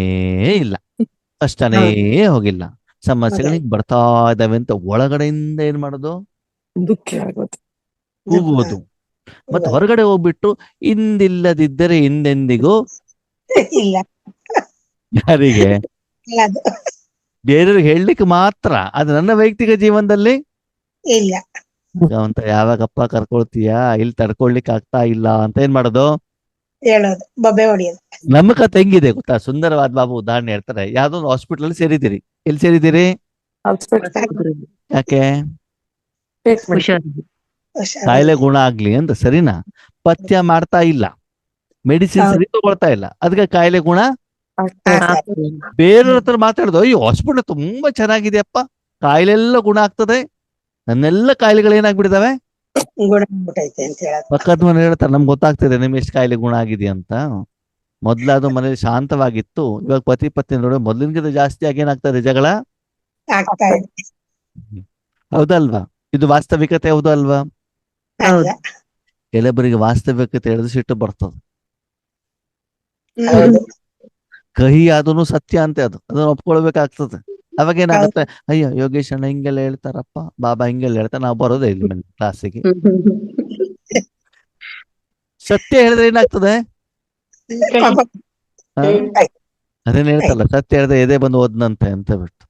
ಇಲ್ಲ, ಕಷ್ಟನೇ ಹೋಗಿಲ್ಲ, ಸಮಸ್ಯೆಗಳಿಗೆ ಬರ್ತಾ ಇದಾವೆ ಅಂತ ಒಳಗಡೆಯಿಂದ ಏನ್ ಮಾಡೋದು? ದುಃಖ ಆಗೋದು. ಕೂಗುವುದು. ಮತ್ತೆ ಹೊರಗಡೆ ಹೋಗ್ಬಿಟ್ಟು ಇಂದಿಲ್ಲದಿದ್ದರೆ ಹಿಂದೆಂದಿಗೂ ಇಲ್ಲ. ಯಾರಿಗೆ? ಅದು ಬೇರೆಯವ್ರಿಗೆ ಹೇಳಲಿಕ್ಕೆ ಮಾತ್ರ. ಅದು ನನ್ನ ವೈಯಕ್ತಿಕ ಜೀವನದಲ್ಲಿ ಇಲ್ಲ. ಅಂತ ಯಾವಾಗಪ್ಪ ಕರ್ಕೊಳ್ತೀಯಾ, ಇಲ್ಲಿ ತಡ್ಕೊಳ್ಲಿಕ್ಕೆ ಆಗ್ತಾ ಇಲ್ಲ ಅಂತ ಏನ್ ಮಾಡೋದು? ಹೇಳೋದು, ಬೊಬ್ಬೆ ಹೊಡಿಯೋದು. ನಮ್ಮ ಕತೆ ಹೆಂಗಿದೆ ಗೊತ್ತಾ? ಸುಂದರವಾದ ಬಾಬು ಉದಾಹರಣೆ ಹೇಳ್ತಾರೆ. ಯಾವ್ದೋ ಒಂದು ಹಾಸ್ಪಿಟಲ್ ಸೇರಿದ್ದೀರಿ. ಎಲ್ಲಿ ಸೇರಿದ್ದೀರಿ? ಯಾಕೆ? ಹುಷಾರಿಲ್ಲ. ಕಾಯಿಲೆ ಗುಣ ಆಗ್ಲಿ ಅಂತ, ಸರಿನಾ? ಪಥ್ಯ ಮಾಡ್ತಾ ಇಲ್ಲ, ಮೆಡಿಸಿನ್ ಸರಿ ತಗೊಳ್ತಾ ಇಲ್ಲ, ಅದಕ್ಕೆ ಕಾಯಿಲೆ ಗುಣ. ಬೇರೆಯವ್ರ ಹತ್ರ ಮಾತಾಡೋದು, ಅಯ್ಯೋ ಹಾಸ್ಪಿಟಲ್ ತುಂಬಾ ಚೆನ್ನಾಗಿದೆಯಪ್ಪ, ಕಾಯಿಲೆ ಎಲ್ಲ ಗುಣ ಆಗ್ತದೆ, ನನ್ನೆಲ್ಲ ಕಾಯಿಲೆಗಳು ಏನಾಗ್ಬಿಟ್ಟಿದಾವೆ, ಗುಣ ಆಗ್ಬಿಟ್ಟೈತೆ ಅಂತ ಹೇಳೋದು. ಪಕ್ಕದ ಮನೆ ಹೇಳ್ತಾರೆ, ನಮ್ಗೆ ಗೊತ್ತಾಗ್ತಿದೆ ನಿಮ್ಗೆ ಎಷ್ಟು ಕಾಯಿಲೆ ಗುಣ ಆಗಿದೆ ಅಂತ. ಮೊದ್ಲಾದ್ರು ಮನೇಲಿ ಶಾಂತವಾಗಿತ್ತು, ಇವಾಗ ಪತಿ ಪತ್ನಿ ನೋಡಿ ಮೊದ್ಲಿನ್ಗಿಂತ ಜಾಸ್ತಿ ಆಗಿ ಏನಾಗ್ತದೆ, ಜಗಳ ಆಗ್ತಾ ಇದೆ. ಹೌದಲ್ವಾ? ಇದು ವಾಸ್ತವಿಕತೆ, ಹೌದು ಅಲ್ವಾ? ಅಲ್ಲ. ಕೆಲವರಿಗೆ ವಾಸ್ತವಿಕತೆ ಹೇಳಿದ್ರೆ ಸಿಟ್ಟು ಬರ್ತದೆ. ಹೌದು. ಕಹಿ ಆದನು ಸತ್ಯ ಅಂತೆ, ಅದನ್ನ ಒಪ್ಕೊಳ್ಬೇಕಾಗ್ತದೆ. ಅವಾಗ ಏನಾಗುತ್ತೆ, ಅಯ್ಯೋ ಯೋಗೇಶ್ ಅಣ್ಣ ಹಿಂಗೆಲ್ಲ ಹೇಳ್ತಾರಪ್ಪ, ಬಾಬಾ ಹಿಂಗೆಲ್ಲ ಹೇಳ್ತಾರೆ, ನಾವು ಬರೋದೇ ಇಲ್ಲ ಕ್ಲಾಸಿಗೆ. ಸತ್ಯ ಹೇಳಿದ್ರೆ ಏನಾಗ್ತದೆ? ಪಾಪ. ಹ? ಅದೇನ್ ಹೇಳ್ತಲ್ಲ, ಸತ್ಯ ಹೇಳಿದ್ರೆ ಎದೆ ಬಂದು ಓದ್ನಂತೆ ಅಂತ ಬಿಟ್ಟು.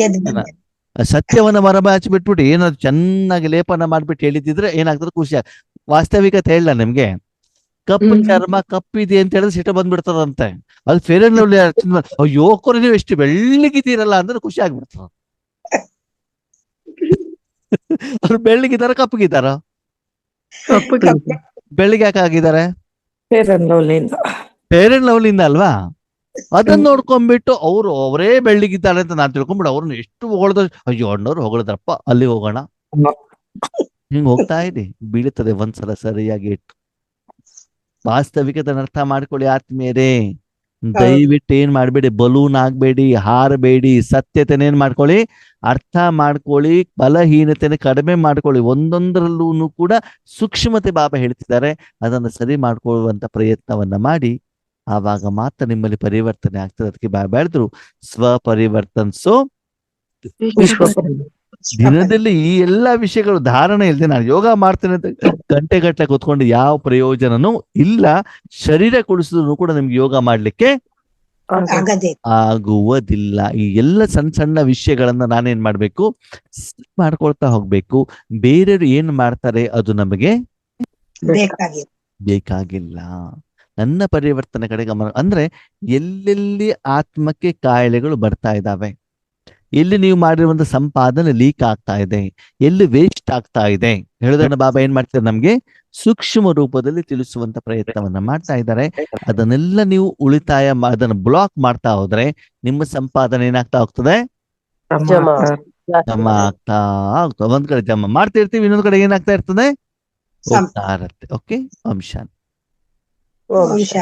ಎದ್ದು ಬಂದೆ. ಸತ್ಯವನ್ನ ಮರಮಾಚಿ ಬಿಟ್ಬಿಟ್ಟು ಏನಾದ್ರು ಚೆನ್ನಾಗಿ ಲೇಪನ ಮಾಡ್ಬಿಟ್ಟು ಹೇಳಿದ್ರೆ ಏನಾಗ್ತದೆ, ಖುಷಿ. ವಾಸ್ತವಿಕತೆ ಹೇಳ ನಿಮ್ಗೆ, ಕಪ್ಪು ಚರ್ಮ ಕಪ್ಪಿದೆ ಅಂತ ಹೇಳಿದ್ರೆ ಸಿಟ್ಟು ಬಂದ್ಬಿಡ್ತದಂತೆ. ಅದು ಫೇರ್ ಅಂಡ್ ಲವ್ಲಿ, ಅಯ್ಯೋ ಕೊರೆ ನೀವು ಎಷ್ಟು ಬೆಳ್ಳಗಿದ್ದೀರಲ್ಲ ಅಂದ್ರೆ ಖುಷಿ ಆಗ್ಬಿಡ್ತದ. ಅವ್ರು ಬೆಳ್ಳಗಿದಾರ ಕಪ್ಪಗಿದಾರ? ಬೆಳ್ಳಿಗೆ ಯಾಕೆ ಆಗಿದ್ದಾರೆ? ಫೇರ್ ಅಂಡ್ ಲವ್ಲಿಯಿಂದ. ಫೇರ್ ಅಂಡ್ ಲವ್ಲಿಂದ ಅಲ್ವಾ? ಅದನ್ನ ನೋಡ್ಕೊಂಡ್ಬಿಟ್ಟು ಅವರೇ ಬೆಳ್ಳಿಗಿದ್ದಾರೆ ಅಂತ ನಾನ್ ತಿಳ್ಕೊಂಡ್ಬಿಟ್ಟು ಅವ್ರನ್ನ ಎಷ್ಟು ಹೊಗಳ್ದ, ಅಯ್ಯೋ ಅಣ್ಣವ್ರು ಹೊಗಳದ್ರಪ್ಪ, ಅಲ್ಲಿ ಹೋಗೋಣ, ಹಿಂಗ್ ಹೋಗ್ತಾ ಇದೆ, ಬೀಳುತ್ತದೆ ಒಂದ್ಸಲ ಸರಿಯಾಗಿ ಇಟ್ಟು. ವಾಸ್ತವಿಕತೆ ಅರ್ಥ ಮಾಡ್ಕೊಳ್ಳಿ ಆತ್ಮೀಯರೇ. ದಯವಿಟ್ಟು ಏನ್ ಮಾಡ್ಬೇಡಿ, ಬಲೂನ್ ಆಗ್ಬೇಡಿ, ಹಾರಬೇಡಿ, ಸತ್ಯತೆನೇನ್ ಮಾಡ್ಕೊಳ್ಳಿ, ಅರ್ಥ ಮಾಡ್ಕೊಳ್ಳಿ, ಬಲಹೀನತೆನ ಕಡಿಮೆ ಮಾಡ್ಕೊಳ್ಳಿ. ಒಂದೊಂದರಲ್ಲೂ ಕೂಡ ಸೂಕ್ಷ್ಮತೆ ಬಾಬಾ ಹೇಳ್ತಿದ್ದಾರೆ, ಅದನ್ನ ಸರಿ ಮಾಡ್ಕೊಳ್ಳುವಂತ ಪ್ರಯತ್ನವನ್ನ ಮಾಡಿ. ಆವಾಗ ಮಾತ್ರ ನಿಮ್ಮಲ್ಲಿ ಪರಿವರ್ತನೆ ಆಗ್ತದೆ. ಅದಕ್ಕೆ ಬಾಬಾ ಹೇಳಿದ್ರು, ಸ್ವಪರಿವರ್ತನ್ಸೋ. ವಿಶ್ವ ದಿನದಲ್ಲಿ ಈ ಎಲ್ಲಾ ವಿಷಯಗಳು ಧಾರಣೆ ಇಲ್ಲದೆ ನಾನು ಯೋಗ ಮಾಡ್ತೇನೆ ಅಂತ ಗಂಟೆಗಟ್ಟಲೆ ಕೂತ್ಕೊಂಡು ಯಾವ ಪ್ರಯೋಜನನೂ ಇಲ್ಲ. ಶರೀರ ಕೊಡಿಸಿದ್ರು ಕೂಡ ನಿಮ್ಗೆ ಯೋಗ ಮಾಡ್ಲಿಕ್ಕೆ ಆಗದೆ ಆಗುವುದಿಲ್ಲ. ಈ ಎಲ್ಲ ಸಣ್ಣ ಸಣ್ಣ ವಿಷಯಗಳನ್ನ ನಾನೇನ್ ಮಾಡ್ಬೇಕು, ಮಾಡ್ಕೊಳ್ತಾ ಹೋಗ್ಬೇಕು. ಬೇರೆಯವರು ಏನ್ ಮಾಡ್ತಾರೆ ಅದು ನಮಗೆ ಬೇಕಾಗಿ ಬೇಕಾಗಿಲ್ಲ. ನನ್ನ ಪರಿವರ್ತನೆ ಕಡೆ ಗಮನ. ಅಂದ್ರೆ ಎಲ್ಲೆಲ್ಲಿ ಆತ್ಮಕ್ಕೆ ಕಾಯಿಲೆಗಳು ಬರ್ತಾ ಇದ್ದಾವೆ, ಎಲ್ಲಿ ನೀವು ಮಾಡಿರುವಂತ ಸಂಪಾದನೆ ಲೀಕ್ ಆಗ್ತಾ ಇದೆ, ಎಲ್ಲಿ ವೇಸ್ಟ್ ಆಗ್ತಾ ಇದೆ ಹೇಳೋದನ್ನ ಬಾಬಾ ಏನ್ ಮಾಡ್ತಾರೆ, ನಮ್ಗೆ ಸೂಕ್ಷ್ಮ ರೂಪದಲ್ಲಿ ತಿಳಿಸುವಂತ ಪ್ರಯತ್ನವನ್ನ ಮಾಡ್ತಾ ಇದ್ದಾರೆ. ಅದನ್ನೆಲ್ಲ ನೀವು ಉಳಿತಾಯ ಅದನ್ನ ಬ್ಲಾಕ್ ಮಾಡ್ತಾ ಹೋದ್ರೆ ನಿಮ್ಮ ಸಂಪಾದನೆ ಏನಾಗ್ತಾ ಹೋಗ್ತದೆ, ಜಮಾ ಜಮಾ ಆಗ್ತಾ ಹೋಗ್ತದೆ. ಒಂದ್ ಕಡೆ ಜಮಾ ಮಾಡ್ತಾ ಇರ್ತೀವಿ, ಇನ್ನೊಂದ್ ಕಡೆ ಏನಾಗ್ತಾ ಇರ್ತದೆ, ಹೋಗ್ತಾ ಇರತ್ತೆ. ಓಕೆ, ಅಂಶ ಓಂ ವಂಶ